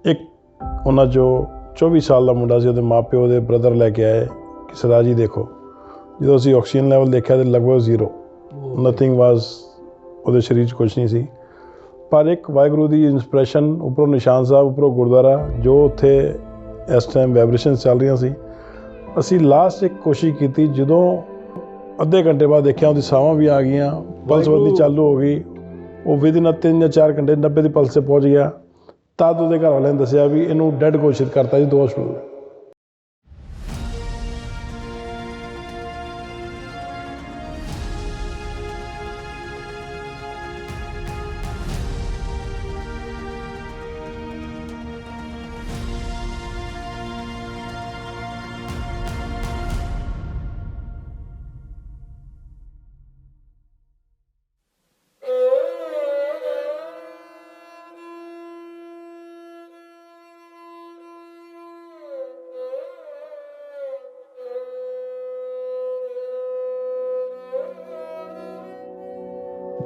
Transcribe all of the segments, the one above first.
ਇੱਕ ਉਹਨਾਂ 'ਚੋਂ 24 ਸਾਲ ਦਾ ਮੁੰਡਾ ਸੀ, ਉਹਦੇ ਮਾਂ ਪਿਓ ਦੇ ਬ੍ਰਦਰ ਲੈ ਕੇ ਆਏ ਕਿ ਸਰਦਾਰ ਜੀ ਦੇਖੋ, ਜਦੋਂ ਅਸੀਂ ਆਕਸੀਜਨ ਲੈਵਲ ਦੇਖਿਆ ਤਾਂ ਲਗਭਗ 0, ਨਥਿੰਗ ਵਾਜ਼, ਉਹਦੇ ਸਰੀਰ 'ਚ ਕੁਛ ਨਹੀਂ ਸੀ। ਪਰ ਇੱਕ ਵਾਹਿਗੁਰੂ ਦੀ ਇੰਸਪੀਰੇਸ਼ਨ, ਉੱਪਰੋਂ ਨਿਸ਼ਾਨ ਸਾਹਿਬ, ਉੱਪਰੋਂ ਗੁਰਦੁਆਰਾ, ਜੋ ਉੱਥੇ ਇਸ ਟਾਈਮ ਵਾਈਬ੍ਰੇਸ਼ਨ ਚੱਲ ਰਹੀਆਂ ਸੀ। ਅਸੀਂ ਲਾਸਟ ਇੱਕ ਕੋਸ਼ਿਸ਼ ਕੀਤੀ, ਜਦੋਂ ਅੱਧੇ ਘੰਟੇ ਬਾਅਦ ਦੇਖਿਆ ਉਹਦੀ ਸਾਹਾਂ ਵੀ ਆ ਗਈਆਂ, ਪਲਸ ਵਧਣੀ ਚਾਲੂ ਹੋ ਗਈ, ਉਹ ਵਿਦਿਨ 3 ਜਾਂ 4 ਘੰਟੇ 90 ਦੀ ਪਲਸ 'ਤੇ ਪਹੁੰਚ ਗਿਆ। ਤਦ ਉਹਦੇ ਘਰ ਵਾਲਿਆਂ ਨੇ ਦੱਸਿਆ ਵੀ ਇਹਨੂੰ ਡੈਡ ਘੋਸ਼ਿਤ ਕਰਤਾ ਜੀ 2 ਹਸਪਤਾਲ।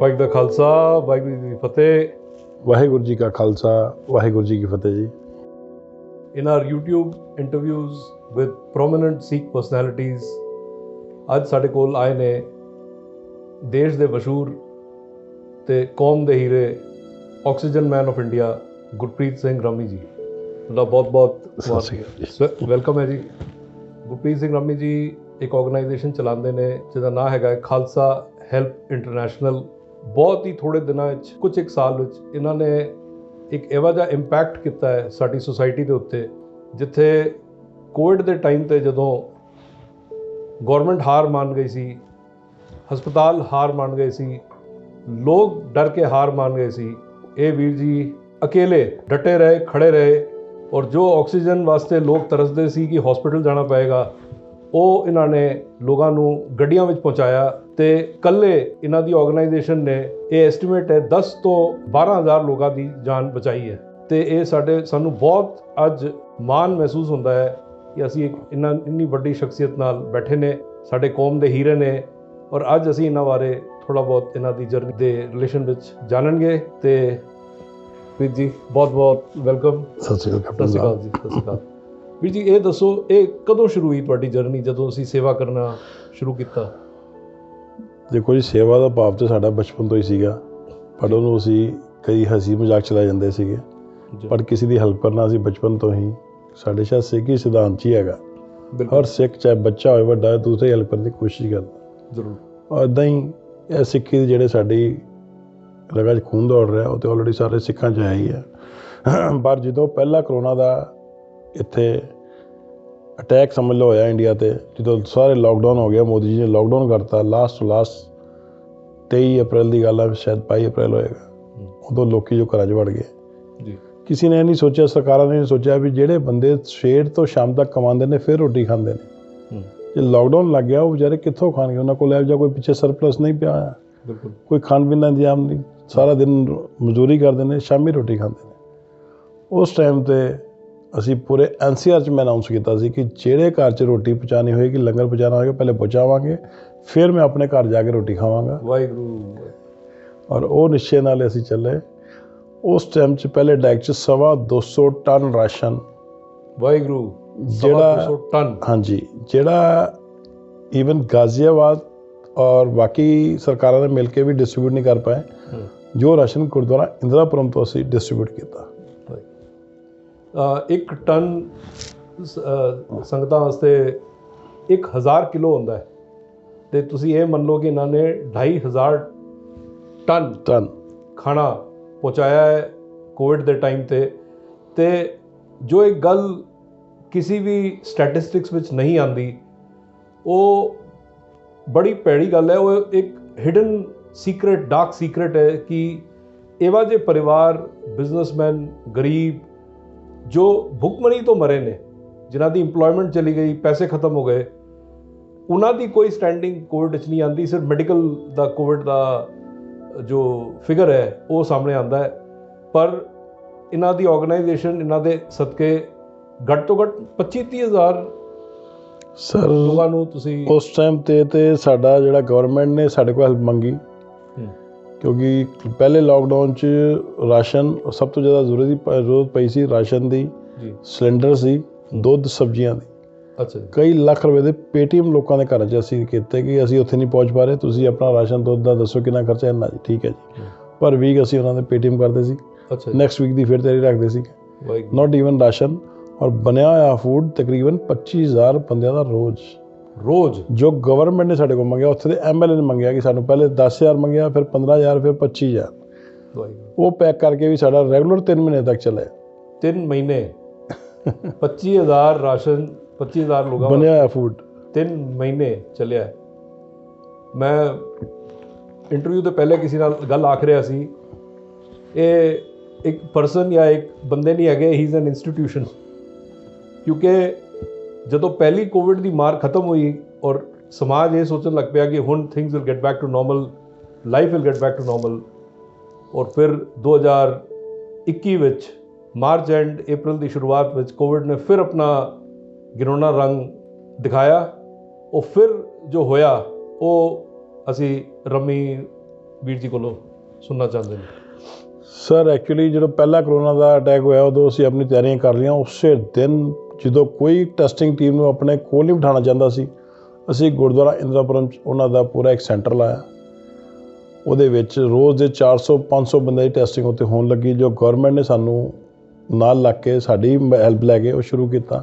ਵਾਹਿਗੁਰੂ ਦਾ ਖਾਲਸਾ, ਵਾਹਿਗੁਰੂ ਜੀ ਦੀ ਫਤਿਹ। ਵਾਹਿਗੁਰੂ ਜੀ ਕਾ ਖਾਲਸਾ, ਵਾਹਿਗੁਰੂ ਜੀ ਕੀ ਫਤਿਹ ਜੀ। In our YouTube interviews with prominent Sikh personalities, ਅੱਜ ਸਾਡੇ ਕੋਲ ਆਏ ਨੇ ਦੇਸ਼ ਦੇ ਮਸ਼ਹੂਰ ਤੇ ਕੌਮ ਦੇ ਹੀਰੇ, oxygen man of India, Gurpreet Singh Rami ji. ਤੁਹਾਡਾ ਬਹੁਤ ਵੈਲਕਮ ਹੈ ਜੀ। ਗੁਰਪ੍ਰੀਤ ਸਿੰਘ ਰਾਮੀ ਜੀ ਇੱਕ ਆਰਗੇਨਾਈਜੇਸ਼ਨ ਚਲਾਉਂਦੇ ਨੇ ਜਿਹਦਾ ਨਾਮ ਹੈਗਾ ਖਾਲਸਾ ਹੈਲਪ ਇੰਟਰਨੈਸ਼ਨਲ। ਬਹੁਤ ਹੀ ਥੋੜ੍ਹੇ ਦਿਨਾਂ ਵਿੱਚ, ਕੁਝ ਇੱਕ ਸਾਲ ਵਿੱਚ, ਇਹਨਾਂ ਨੇ ਇੱਕ ਇਹੋ ਜਿਹਾ ਇੰਪੈਕਟ ਕੀਤਾ ਹੈ ਸਾਡੀ ਸੁਸਾਇਟੀ ਦੇ ਉੱਤੇ, ਜਿੱਥੇ ਕੋਵਿਡ ਦੇ ਟਾਈਮ 'ਤੇ ਜਦੋਂ ਗੌਰਮੈਂਟ ਹਾਰ ਮੰਨ ਗਈ ਸੀ, ਹਸਪਤਾਲ ਹਾਰ ਮੰਨ ਗਏ ਸੀ, ਲੋਕ ਡਰ ਕੇ ਹਾਰ ਮੰਨ ਗਏ ਸੀ, ਇਹ ਵੀਰ ਜੀ ਅਕੇਲੇ ਡਟੇ ਰਹੇ, ਖੜੇ ਰਹੇ। ਔਰ ਜੋ ਆਕਸੀਜਨ ਵਾਸਤੇ ਲੋਕ ਤਰਸਦੇ ਸੀ ਕਿ ਹਸਪੀਟਲ ਜਾਣਾ ਪਏਗਾ, ਉਹ ਇਹਨਾਂ ਨੇ ਲੋਕਾਂ ਨੂੰ ਗੱਡੀਆਂ ਵਿੱਚ ਪਹੁੰਚਾਇਆ। ਤੇ ਇਕੱਲੇ ਇਹਨਾਂ ਦੀ ਆਰਗੇਨਾਈਜੇਸ਼ਨ ਨੇ, ਇਹ ਐਸਟੀਮੇਟ ਹੈ 10 ਤੋਂ 12,000 ਲੋਕਾਂ ਦੀ ਜਾਨ ਬਚਾਈ ਹੈ। ਤੇ ਇਹ ਸਾਨੂੰ ਬਹੁਤ ਅੱਜ ਮਾਣ ਮਹਿਸੂਸ ਹੁੰਦਾ ਹੈ ਕਿ ਅਸੀਂ ਇੱਕ ਇੰਨੀ ਵੱਡੀ ਸ਼ਖਸੀਅਤ ਨਾਲ ਬੈਠੇ ਨੇ, ਸਾਡੇ ਕੌਮ ਦੇ ਹੀਰੇ ਨੇ। ਔਰ ਅੱਜ ਅਸੀਂ ਇਹਨਾਂ ਬਾਰੇ ਥੋੜ੍ਹਾ ਬਹੁਤ ਇਹਨਾਂ ਦੀ ਜਰਨੀ ਦੇ ਰਿਲੇਸ਼ਨ ਵਿੱਚ ਜਾਣਨਗੇ। ਤੇ ਵੀਰ ਜੀ ਬਹੁਤ ਬਹੁਤ ਵੈਲਕਮ। ਸਤਿ ਸ਼੍ਰੀ ਅਕਾਲ ਜੀ, ਸਤਿ ਸ਼੍ਰੀ ਅਕਾਲ। ਵੀਰ ਜੀ ਇਹ ਦੱਸੋ, ਇਹ ਕਦੋਂ ਸ਼ੁਰੂ ਹੋਈ ਤੁਹਾਡੀ ਜਰਨੀ, ਜਦੋਂ ਅਸੀਂ ਸੇਵਾ ਕਰਨਾ ਸ਼ੁਰੂ ਕੀਤਾ? ਦੇਖੋ ਜੀ, ਸੇਵਾ ਦਾ ਭਾਵ ਤਾਂ ਸਾਡਾ ਬਚਪਨ ਤੋਂ ਹੀ ਸੀਗਾ, ਪਰ ਉਹਨੂੰ ਅਸੀਂ ਕਈ ਹੱਸੀ ਮਜ਼ਾਕ ਚਲਾਏ ਜਾਂਦੇ ਸੀਗੇ। ਪਰ ਕਿਸੇ ਦੀ ਹੈਲਪ ਕਰਨਾ ਅਸੀਂ ਬਚਪਨ ਤੋਂ ਹੀ, ਸਾਡੇ ਸ਼ਾਇਦ ਸਿੱਖ ਹੀ ਸਿਧਾਂਤ 'ਚ ਹੀ ਹੈਗਾ। ਹਰ ਸਿੱਖ, ਚਾਹੇ ਬੱਚਾ ਹੋਵੇ ਵੱਡਾ, ਦੂਸਰੇ ਹੈਲਪ ਕਰਨ ਦੀ ਕੋਸ਼ਿਸ਼ ਕਰਦਾ ਜ਼ਰੂਰ। ਔਰ ਇੱਦਾਂ ਹੀ ਇਹ ਸਿੱਖੀ ਜਿਹੜੇ ਸਾਡੀ ਰਗਾਂ 'ਚ ਖੂਨ ਦੌੜ ਰਿਹਾ, ਉਹ ਤਾਂ ਆਲਰੇਡੀ ਸਾਰੇ ਸਿੱਖਾਂ 'ਚ ਹੈ ਹੀ ਹੈ। ਪਰ ਜਦੋਂ ਪਹਿਲਾ ਕਰੋਨਾ ਦਾ ਇੱਥੇ ਅਟੈਕ ਸਮਝ ਲਓ ਹੋਇਆ ਇੰਡੀਆ 'ਤੇ, ਜਦੋਂ ਸਾਰੇ ਲੋਕਡਾਊਨ ਹੋ ਗਿਆ, ਮੋਦੀ ਜੀ ਨੇ ਲੋਕਡਾਊਨ ਕਰਤਾ। ਲਾਸਟ 23 ਅਪ੍ਰੈਲ ਦੀ ਗੱਲ ਹੈ, ਸ਼ਾਇਦ 22 ਅਪ੍ਰੈਲ ਹੋਏਗਾ। ਉਦੋਂ ਲੋਕੀ ਜੋ ਘਰਾਂ 'ਚ ਵੜ ਗਏ ਜੀ। ਕਿਸੇ ਨੇ ਇਹ ਨਹੀਂ ਸੋਚਿਆ, ਸਰਕਾਰਾਂ ਨੇ ਨਹੀਂ ਸੋਚਿਆ ਵੀ ਜਿਹੜੇ ਬੰਦੇ ਸਵੇਰ ਤੋਂ ਸ਼ਾਮ ਤੱਕ ਕਮਾਉਂਦੇ ਨੇ, ਫਿਰ ਰੋਟੀ ਖਾਂਦੇ ਨੇ, ਜੇ ਲੋਕਡਾਊਨ ਲੱਗ ਗਿਆ ਉਹ ਵਿਚਾਰੇ ਕਿੱਥੋਂ ਖਾਣਗੇ? ਉਹਨਾਂ ਕੋਲ ਇਹੋ ਜਿਹਾ ਕੋਈ ਪਿੱਛੇ ਸਰਪਲਸ ਨਹੀਂ ਪਿਆ ਹੋਇਆ, ਬਿਲਕੁਲ ਕੋਈ ਖਾਣ ਪੀਣ ਦਾ ਇੰਤਜ਼ਾਮ ਨਹੀਂ। ਸਾਰਾ ਦਿਨ ਮਜ਼ਦੂਰੀ ਕਰਦੇ ਨੇ, ਸ਼ਾਮੀ ਰੋਟੀ ਖਾਂਦੇ ਨੇ। ਉਸ ਟਾਈਮ 'ਤੇ ਅਸੀਂ ਪੂਰੇ NCR 'ਚ ਮੈਂ ਅਨਾਊਂਸ ਕੀਤਾ ਸੀ ਕਿ ਜਿਹੜੇ ਘਰ 'ਚ ਰੋਟੀ ਪਹੁੰਚਾਉਣੀ ਹੋਏਗੀ, ਲੰਗਰ ਪਹੁੰਚਾਉਣਾ ਹੋਏਗਾ, ਪਹਿਲੇ ਪਹੁੰਚਾਵਾਂਗੇ, ਫਿਰ ਮੈਂ ਆਪਣੇ ਘਰ ਜਾ ਕੇ ਰੋਟੀ ਖਾਵਾਂਗਾ। ਵਾਹਿਗੁਰੂ। ਔਰ ਉਹ ਨਿਸ਼ਚੇ ਨਾਲ ਅਸੀਂ ਚੱਲੇ। ਉਸ ਟਾਈਮ 'ਚ ਪਹਿਲੇ ਡੈਕ 'ਚ 250 ਟਨ ਰਾਸ਼ਨ, ਵਾਹਿਗੁਰੂ, ਜਿਹੜਾ 250 ਟਨ, ਹਾਂਜੀ, ਜਿਹੜਾ ਈਵਨ ਗਾਜ਼ੀਆਬਾਦ ਔਰ ਬਾਕੀ ਸਰਕਾਰਾਂ ਨੇ ਮਿਲ ਕੇ ਵੀ ਡਿਸਟਰੀਬਿਊਟ ਨਹੀਂ ਕਰ ਪਾਏ, ਜੋ ਰਾਸ਼ਨ ਗੁਰਦੁਆਰਾ ਇੰਦਰਾਪੁਰਮ ਤੋਂ ਅਸੀਂ ਡਿਸਟਰੀਬਿਊਟ ਕੀਤਾ। 1 ਟਨ ਸੰਗਤਾਂ ਵਾਸਤੇ 1000 ਕਿਲੋ ਹੁੰਦਾ ਹੈ, ਅਤੇ ਤੁਸੀਂ ਇਹ ਮੰਨ ਲਓ ਕਿ ਇਹਨਾਂ ਨੇ 2500 ਟਨ ਖਾਣਾ ਪਹੁੰਚਾਇਆ ਹੈ ਕੋਵਿਡ ਦੇ ਟਾਈਮ 'ਤੇ। ਅਤੇ ਜੋ ਇੱਕ ਗੱਲ ਕਿਸੇ ਵੀ ਸਟੈਟਿਸਟਿਕਸ ਵਿੱਚ ਨਹੀਂ ਆਉਂਦੀ, ਉਹ ਬੜੀ ਭੈੜੀ ਗੱਲ ਹੈ। ਉਹ ਇੱਕ ਹਿਡਨ ਸੀਕਰੇਟ, ਡਾਰਕ ਸੀਕਰੇਟ ਹੈ ਕਿ ਇਹੋ ਜਿਹੇ ਪਰਿਵਾਰ, ਬਿਜ਼ਨਸਮੈਨ, ਗਰੀਬ ਜੋ ਭੁੱਖਮਰੀ ਤੋਂ ਮਰੇ ਨੇ, ਜਿਨ੍ਹਾਂ ਦੀ ਇੰਪਲੋਇਮੈਂਟ ਚਲੀ ਗਈ, ਪੈਸੇ ਖਤਮ ਹੋ ਗਏ, ਉਹਨਾਂ ਦੀ ਕੋਈ ਸਟੈਂਡਿੰਗ ਕੋਵਿਡ 'ਚ ਨਹੀਂ ਆਉਂਦੀ। ਸਿਰਫ ਮੈਡੀਕਲ ਦਾ ਕੋਵਿਡ ਦਾ ਜੋ ਫਿਗਰ ਹੈ ਉਹ ਸਾਹਮਣੇ ਆਉਂਦਾ ਹੈ। ਪਰ ਇਹਨਾਂ ਦੀ ਆਰਗੇਨਾਈਜੇਸ਼ਨ, ਇਹਨਾਂ ਦੇ ਸਦਕੇ ਘੱਟ ਤੋਂ ਘੱਟ 25-30 ਹਜ਼ਾਰ ਲੋਕਾਂ ਨੂੰ ਤੁਸੀਂ ਉਸ ਟਾਈਮ 'ਤੇ ਸਾਡਾ ਜਿਹੜਾ ਗਵਰਨਮੈਂਟ ਨੇ ਸਾਡੇ ਕੋਲ ਹੈਲਪ ਮੰਗੀ, ਕਿਉਂਕਿ ਪਹਿਲੇ ਲਾਕਡਾਊਨ 'ਚ ਰਾਸ਼ਨ ਸਭ ਤੋਂ ਜ਼ਿਆਦਾ ਜ਼ਰੂਰਤ ਪਈ ਸੀ ਰਾਸ਼ਨ ਦੀ, ਜੀ, ਸਿਲੰਡਰ ਸੀ, ਦੁੱਧ, ਸਬਜ਼ੀਆਂ ਦੀ। ਅੱਛਾ ਜੀ, ਕਈ ਲੱਖ ਰੁਪਏ ਦੇ ਪੇਟੀਐਮ ਲੋਕਾਂ ਦੇ ਘਰਾਂ 'ਚ ਅਸੀਂ ਕੀਤੇ ਕਿ ਅਸੀਂ ਉੱਥੇ ਨਹੀਂ ਪਹੁੰਚ ਪਾ ਰਹੇ, ਤੁਸੀਂ ਆਪਣਾ ਰਾਸ਼ਨ ਦੁੱਧ ਦਾ ਦੱਸੋ ਕਿੰਨਾ ਖਰਚਾ, ਇੰਨਾ ਜੀ, ਠੀਕ ਹੈ ਜੀ। ਪਰ ਵੀਕ ਅਸੀਂ ਉਹਨਾਂ ਦੇ ਪੇਟੀਐਮ ਕਰਦੇ ਸੀ, ਅੱਛਾ ਜੀ, ਨੈਕਸਟ ਵੀਕ ਦੀ ਫਿਰ ਤਿਆਰੀ ਰੱਖਦੇ ਸੀ। ਵਾਹਿਗੁਰੂ, ਨਾਟ ਈਵਨ ਰਾਸ਼ਨ, ਔਰ ਬਣਿਆ ਹੋਇਆ ਫੂਡ ਤਕਰੀਬਨ 25,000 ਬੰਦਿਆਂ ਦਾ ਰੋਜ਼, ਜੋ ਗਵਰਨਮੈਂਟ ਨੇ ਸਾਡੇ ਕੋਲ ਮੰਗਿਆ। ਉੱਥੇ ਦੇ ਐਮਐਲਏ ਨੇ ਮੰਗਿਆ ਕਿ ਸਾਨੂੰ ਪਹਿਲੇ 10,000 ਮੰਗਿਆ, ਫਿਰ 15,000, ਫਿਰ 25,000। ਵਾਹਿਗੁਰੂ, ਉਹ ਪੈਕ ਕਰਕੇ ਵੀ ਸਾਡਾ ਰੈਗੂਲਰ 3 ਮਹੀਨੇ ਤੱਕ ਚੱਲਿਆ। 3 ਮਹੀਨੇ 25,000 ਰਾਸ਼ਨ, 25,000 ਲੋਕਾਂ ਬਣਿਆ ਹੋਇਆ ਫੂਡ 3 ਮਹੀਨੇ ਚੱਲਿਆ। ਮੈਂ ਇੰਟਰਵਿਊ ਤੋਂ ਪਹਿਲੇ ਕਿਸੇ ਨਾਲ ਗੱਲ ਆਖ ਰਿਹਾ ਸੀ, ਇਹ ਇੱਕ ਪਰਸਨ ਜਾਂ ਇੱਕ ਬੰਦੇ ਨਹੀਂ ਹੈਗੇ, ਹੀ ਇਜ਼ ਐਨ ਇੰਸਟੀਟਿਊਸ਼ਨ। ਕਿਉਂਕਿ ਜਦੋਂ ਪਹਿਲੀ ਕੋਵਿਡ ਦੀ ਮਾਰ ਖਤਮ ਹੋਈ ਔਰ ਸਮਾਜ ਇਹ ਸੋਚਣ ਲੱਗ ਪਿਆ ਕਿ ਹੁਣ things will get back to normal, life will get back to normal, ਔਰ ਫਿਰ 2021 ਵਿੱਚ ਮਾਰਚ ਐਂਡ ਅਪ੍ਰੈਲ ਦੀ ਸ਼ੁਰੂਆਤ ਵਿੱਚ ਕੋਵਿਡ ਨੇ ਫਿਰ ਆਪਣਾ ਗਿਰੋਣਾ ਰੰਗ ਦਿਖਾਇਆ। ਉਹ ਫਿਰ ਜੋ ਹੋਇਆ ਉਹ ਅਸੀਂ ਰਮੀ ਵੀਰ ਜੀ ਕੋਲੋਂ ਸੁਣਨਾ ਚਾਹੁੰਦੇ ਨੇ। ਸਰ ਐਕਚੁਅਲੀ ਜਦੋਂ ਪਹਿਲਾ ਕਰੋਨਾ ਦਾ ਅਟੈਕ ਹੋਇਆ ਉਦੋਂ ਅਸੀਂ ਆਪਣੀ ਤਿਆਰੀਆਂ ਕਰ ਲਈਆਂ। ਉਸੇ ਦਿਨ ਜਦੋਂ ਕੋਈ ਟੈਸਟਿੰਗ ਟੀਮ ਨੂੰ ਆਪਣੇ ਕੋਲ ਨਹੀਂ ਬਿਠਾਉਣਾ ਚਾਹੁੰਦਾ ਸੀ, ਅਸੀਂ ਗੁਰਦੁਆਰਾ ਇੰਦਰਾਪੁਰਮ 'ਚ ਉਹਨਾਂ ਦਾ ਪੂਰਾ ਇੱਕ ਸੈਂਟਰ ਲਾਇਆ। ਉਹਦੇ ਵਿੱਚ ਰੋਜ਼ ਦੇ 400-500 ਬੰਦੇ ਦੀ ਟੈਸਟਿੰਗ ਉੱਤੇ ਹੋਣ ਲੱਗੀ, ਜੋ ਗਵਰਨਮੈਂਟ ਨੇ ਸਾਨੂੰ ਨਾਲ ਲੱਗ ਕੇ ਸਾਡੀ ਹੈਲਪ ਲੈ ਕੇ ਉਹ ਸ਼ੁਰੂ ਕੀਤਾ।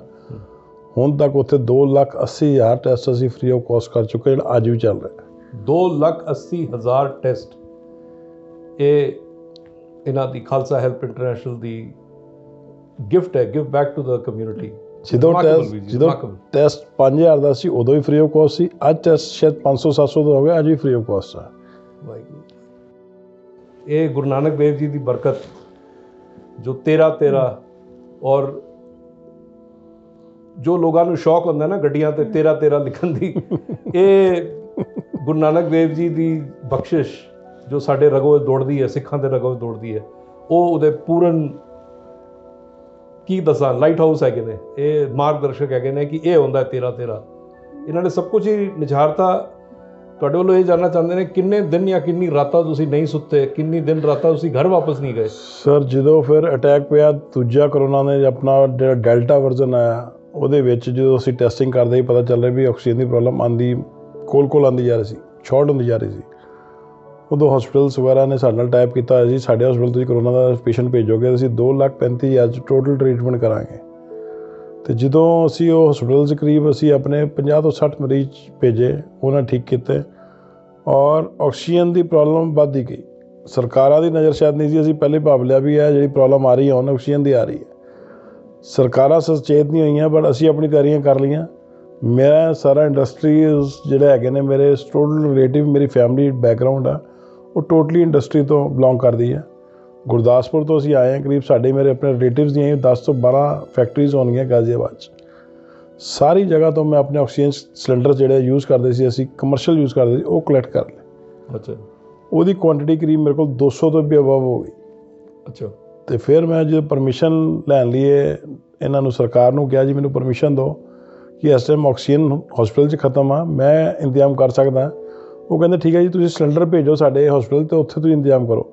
ਹੁਣ ਤੱਕ ਉੱਥੇ 2,80,000 ਟੈਸਟ ਅਸੀਂ ਫ੍ਰੀ ਆਫ ਕੋਸਟ ਕਰ ਚੁੱਕੇ, ਜਿਹੜਾ ਅੱਜ ਵੀ ਚੱਲ ਰਿਹਾ। 2,80,000 ਟੈਸਟ। ਇਹ ਇਹਨਾਂ ਦੀ ਖਾਲਸਾ ਹੈਲਪ ਇੰਟਰਨੈਸ਼ਨਲ ਦੀ ਗਿਫਟ ਹੈ, give back to the community. ਜਦੋਂ ਟੈਸਟ 5,000 ਦਾ ਸੀ ਉਦੋਂ ਵੀ ਫ੍ਰੀ ਆਫ ਕੋਸਟ ਸੀ, ਅੱਜ ਟੈਸਟ ਸ਼ਾਇਦ 500-700 ਦਾ ਹੋ ਗਿਆ, ਅੱਜ ਵੀ ਫ੍ਰੀ ਆਫ ਕੋਸਟ ਹੈ। ਵਾਹਿਗੁਰੂ, ਇਹ ਗੁਰੂ ਨਾਨਕ ਦੇਵ ਜੀ ਦੀ ਬਰਕਤ ਜੋ 13 ਔਰ ਜੋ ਲੋਕਾਂ ਨੂੰ ਸ਼ੌਕ ਹੁੰਦਾ ਨਾ ਗੱਡੀਆਂ ਤੇ 13 ਲਿਖਣ ਦੀ, ਇਹ ਗੁਰੂ ਨਾਨਕ ਦੇਵ ਜੀ ਦੀ ਬਖਸ਼ਿਸ਼ ਜੋ ਸਾਡੇ ਰਗੋਂ ਦੌੜਦੀ ਹੈ, ਸਿੱਖਾਂ ਦੇ ਰਗੋਂ ਦੌੜਦੀ ਹੈ, ਉਹ ਉਹਦੇ ਪੂਰਨ ਕੀ ਦੱਸਾਂ ਲਾਈਟ ਹਾਊਸ ਹੈਗੇ ਨੇ, ਇਹ ਮਾਰਗਦਰਸ਼ਕ ਹੈਗੇ ਨੇ ਕਿ ਇਹ ਹੁੰਦਾ 13। ਇਹਨਾਂ ਨੇ ਸਭ ਕੁਝ ਹੀ ਨਿਝਾਰਤਾ। ਤੁਹਾਡੇ ਵੱਲੋਂ ਇਹ ਜਾਣਨਾ ਚਾਹੁੰਦੇ ਨੇ ਕਿੰਨੇ ਦਿਨ ਜਾਂ ਕਿੰਨੀ ਰਾਤਾਂ ਤੁਸੀਂ ਨਹੀਂ ਸੁੱਤੇ, ਕਿੰਨੀ ਦਿਨ ਰਾਤਾਂ ਤੁਸੀਂ ਘਰ ਵਾਪਸ ਨਹੀਂ ਗਏ? ਸਰ ਜਦੋਂ ਫਿਰ ਅਟੈਕ ਪਿਆ ਦੂਜਾ ਕਰੋਨਾ ਨੇ, ਆਪਣਾ ਜਿਹੜਾ ਡੈਲਟਾ ਵਰਜ਼ਨ ਆਇਆ, ਉਹਦੇ ਵਿੱਚ ਜਦੋਂ ਅਸੀਂ ਟੈਸਟਿੰਗ ਕਰਦੇ ਹੀ ਪਤਾ ਚੱਲ ਰਿਹਾ ਵੀ ਆਕਸੀਜਨ ਦੀ ਪ੍ਰੋਬਲਮ ਆਉਂਦੀ ਕੋਲ ਆਉਂਦੀ ਜਾ ਰਹੀ ਸੀ, ਸ਼ਾਰਟ ਹੁੰਦੀ ਜਾ ਰਹੀ ਸੀ। ਉਦੋਂ ਹਸਪੀਟਲਸ ਵਗੈਰਾ ਨੇ ਸਾਡੇ ਨਾਲ ਟਾਈਪ ਕੀਤਾ ਹੋਇਆ ਸੀ, ਸਾਡੇ ਹਸਪੀਟਲ ਤੁਸੀਂ ਕਰੋਨਾ ਦਾ ਪੇਸ਼ੈਂਟ ਭੇਜੋਗੇ ਅਸੀਂ 2,35,000 'ਚ ਟੋਟਲ ਟਰੀਟਮੈਂਟ ਕਰਾਂਗੇ। ਅਤੇ ਜਦੋਂ ਅਸੀਂ ਉਹ ਹਸਪੀਟਲ 'ਚ ਕਰੀਬ ਅਸੀਂ ਆਪਣੇ 50 ਤੋਂ 60 ਮਰੀਜ਼ ਭੇਜੇ, ਉਹਨਾਂ ਠੀਕ ਕੀਤੇ, ਔਰ ਆਕਸੀਜਨ ਦੀ ਪ੍ਰੋਬਲਮ ਵੱਧਦੀ ਗਈ। ਸਰਕਾਰਾਂ ਦੀ ਨਜ਼ਰ ਸ਼ਾਇਦ ਨਹੀਂ ਸੀ, ਅਸੀਂ ਪਹਿਲੇ ਭਾਵ ਲਿਆ ਵੀ ਇਹ ਜਿਹੜੀ ਪ੍ਰੋਬਲਮ ਆ ਰਹੀ ਹੈ ਹੁਣ ਆਕਸੀਜਨ ਦੀ ਆ ਰਹੀ ਹੈ। ਸਰਕਾਰਾਂ ਸੁਚੇਤ ਨਹੀਂ ਹੋਈਆਂ, ਬਟ ਅਸੀਂ ਆਪਣੀ ਤਿਆਰੀਆਂ ਕਰ ਲਈਆਂ। ਮੇਰਾ ਸਾਰਾ ਇੰਡਸਟਰੀਜ਼ ਜਿਹੜੇ ਹੈਗੇ ਨੇ, ਮੇਰੇ ਟੋਟਲ ਰਿਲੇਟਿਵ ਮੇਰੀ ਫੈਮਿਲੀ ਬੈਕਗਰਾਊਂਡ ਆ, ਉਹ ਟੋਟਲੀ ਇੰਡਸਟਰੀ ਤੋਂ ਬਿਲੋਂਗ ਕਰਦੀ ਹੈ। ਗੁਰਦਾਸਪੁਰ ਤੋਂ ਅਸੀਂ ਆਏ ਹਾਂ, ਕਰੀਬ ਸਾਡੇ ਮੇਰੇ ਆਪਣੇ ਰਿਲੇਟਿਵਸ ਦੀਆਂ 10 ਤੋਂ 12 ਫੈਕਟਰੀਜ਼ ਹੋਣਗੀਆਂ ਗਾਜ਼ੀਆਬਾਦ 'ਚ। ਸਾਰੀ ਜਗ੍ਹਾ ਤੋਂ ਮੈਂ ਆਪਣੇ ਆਕਸੀਜਨ ਸਿਲੰਡਰ ਜਿਹੜੇ ਯੂਜ਼ ਕਰਦੇ ਸੀ, ਅਸੀਂ ਕਮਰਸ਼ੀਅਲ ਯੂਜ਼ ਕਰਦੇ ਸੀ, ਉਹ ਕਲੈਕਟ ਕਰ ਲਏ। ਅੱਛਾ, ਉਹਦੀ ਕੁਆਂਟਿਟੀ ਕਰੀਬ ਮੇਰੇ ਕੋਲ 200 ਤੋਂ ਵੀ ਅਬਵ ਹੋ ਗਈ। ਅੱਛਾ, ਅਤੇ ਫਿਰ ਮੈਂ ਜਦੋਂ ਪਰਮਿਸ਼ਨ ਲੈਣ ਲਈ ਇਹਨਾਂ ਨੂੰ ਸਰਕਾਰ ਨੂੰ ਕਿਹਾ ਜੀ ਮੈਨੂੰ ਪਰਮਿਸ਼ਨ ਦਿਓ ਕਿ ਇਸ ਟਾਈਮ ਆਕਸੀਜਨ ਹਸਪੀਟਲ 'ਚ ਖਤਮ ਆ, ਮੈਂ ਇੰਤਜ਼ਾਮ ਕਰ ਸਕਦਾ। ਉਹ ਕਹਿੰਦੇ ਠੀਕ ਹੈ ਜੀ, ਤੁਸੀਂ ਸਿਲੰਡਰ ਭੇਜੋ ਸਾਡੇ ਹਸਪੀਟਲ ਅਤੇ ਉੱਥੇ ਤੁਸੀਂ ਇੰਤਜ਼ਾਮ ਕਰੋ।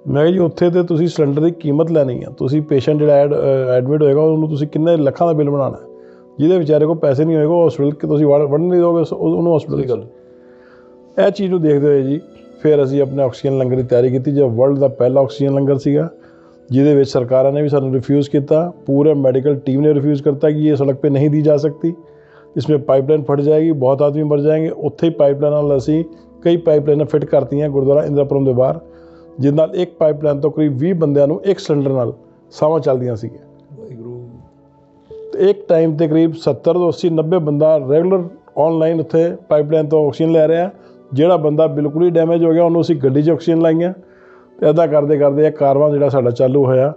ਮੈਂ ਕਿਹਾ ਜੀ ਉੱਥੇ ਤਾਂ ਤੁਸੀਂ ਸਿਲੰਡਰ ਦੀ ਕੀਮਤ ਲੈਣੀ ਆ, ਤੁਸੀਂ ਪੇਸ਼ੈਂਟ ਜਿਹੜਾ ਐਡਮਿਟ ਹੋਏਗਾ ਉਹਨੂੰ ਤੁਸੀਂ ਕਿੰਨੇ ਲੱਖਾਂ ਦਾ ਬਿੱਲ ਬਣਾਉਣਾ, ਜਿਹਦੇ ਵਿਚਾਰੇ ਕੋਲ ਪੈਸੇ ਨਹੀਂ ਹੋਏਗਾ ਉਹ ਹਸਪੀਟਲ ਕਿ ਤੁਸੀਂ ਵੜਨ ਨਹੀਂ ਦਿਓਗੇ ਉਹਨੂੰ ਹਸਪੀਟਲ। ਗੱਲ ਇਹ ਚੀਜ਼ ਨੂੰ ਦੇਖਦੇ ਹੋਏ ਜੀ ਫਿਰ ਅਸੀਂ ਆਪਣੇ ਆਕਸੀਜਨ ਲੰਗਰ ਦੀ ਤਿਆਰੀ ਕੀਤੀ, ਜੋ ਵਰਲਡ ਦਾ ਪਹਿਲਾ ਆਕਸੀਜਨ ਲੰਗਰ ਸੀਗਾ, ਜਿਹਦੇ ਵਿੱਚ ਸਰਕਾਰਾਂ ਨੇ ਵੀ ਸਾਨੂੰ ਰਿਫਿਊज़ ਕੀਤਾ, पूरे मेडिकल टीम ने रिफ्यूज़ करता कि ये सड़क पे नहीं दी जा सकती, इसमें पाइपलाइन फट जाएगी, बहुत आदमी मर जाएंगे। उत्थे ही पाइपलाइन ਨਾਲ ਅਸੀਂ ਕਈ ਪਾਈਪਲਾਈਨਾਂ ਫਿੱਟ ਕਰਤੀਆਂ ਗੁਰਦੁਆਰਾ ਇੰਦਰਾਪੁਰਮ ਦੇ ਬਾਹਰ, ਜਿਹਦੇ ਨਾਲ ਇੱਕ ਪਾਈਪਲਾਈਨ ਤੋਂ ਕਰੀਬ 20 ਬੰਦਿਆਂ ਨੂੰ ਇੱਕ ਸਿਲੰਡਰ ਨਾਲ ਸਾਵਾਂ ਚੱਲਦੀਆਂ ਸੀਗੀਆਂ। ਤੇ ਇੱਕ ਟਾਈਮ ਤੇ ਕਰੀਬ 70 ਤੋਂ 80 90 ਬੰਦਾ ਰੈਗੂਲਰ ਆਨਲਾਈਨ ਉੱਥੇ ਪਾਈਪਲਾਈਨ ਤੋਂ ਆਕਸੀਜਨ ਲੈ ਰਿਹਾ। ਜਿਹੜਾ ਬੰਦਾ ਬਿਲਕੁਲ ਹੀ ਡੈਮੇਜ ਹੋ ਗਿਆ ਉਹਨੂੰ ਅਸੀਂ ਗੱਡੀ 'ਚ ਆਕਸੀਜਨ ਲਾਈਆਂ। ਅਤੇ ਇੱਦਾਂ ਕਰਦੇ ਕਰਦੇ ਇਹ ਕਾਰਵਾਂ ਜਿਹੜਾ ਸਾਡਾ ਚਾਲੂ ਹੋਇਆ,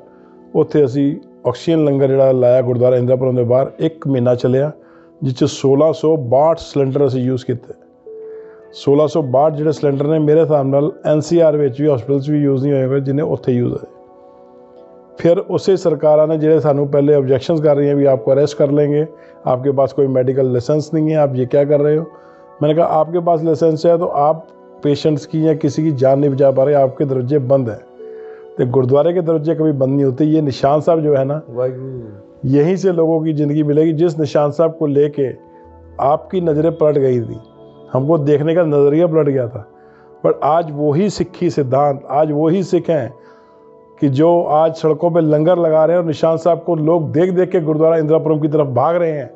ਉੱਥੇ ਅਸੀਂ ਆਕਸੀਜਨ ਲੰਗਰ ਜਿਹੜਾ ਲਾਇਆ ਗੁਰਦੁਆਰਾ ਇੰਦਰਾਪੁਰਮ ਦੇ ਬਾਹਰ, 1 ਮਹੀਨਾ ਚੱਲਿਆ, ਜਿਸ 'ਚ 1662 ਸਿਲੰਡਰ ਅਸੀਂ ਯੂਜ਼ ਕੀਤੇ। 1662 ਜਿਹੜੇ ਸਿਲੰਡਰ ਨੇ ਮੇਰੇ ਹਿਸਾਬ ਨਾਲ NCR ਵਿੱਚ ਵੀ ਹਸਪੀਟਲ 'ਚ ਵੀ ਯੂਜ਼ ਨਹੀਂ ਹੋਏ, ਜਿੰਨੇ ਉੱਥੇ ਯੂਜ਼ ਹੋਏ। फिर उसे सरकारों ने ਜਿਹੜੇ ਸਾਨੂੰ पहले ऑब्जेक्शंस कर रही हैं भी आपको अरेस्ट कर लेंगे, आपके पास कोई मेडिकल लाइसेंस नहीं है, आप ये क्या कर रहे हो। मैंने कहा आपके पास लाइसेंस है तो आप पेशेंट्स की या किसी की जान नहीं बचा पा रहे, आपके दरवाजे बंद हैं। तो गुरुद्वारे के दरवाजे कभी बंद नहीं होते। ये निशान साहब जो है ना, यहीं से लोगों की ज़िंदगी मिलेगी। जिस निशान साहब को लेके आपकी नज़रें पलट गई थी, हमको देखने का नज़रिया पलट गया था, पर आज वही सिक्खी सिद्धांत, आज वही सिख हैं कि जो आज सड़कों पे लंगर लगा रहे हैं, और निशान साहब को लोग देख देख के गुरुद्वारा इंदिरापुरम की तरफ भाग रहे हैं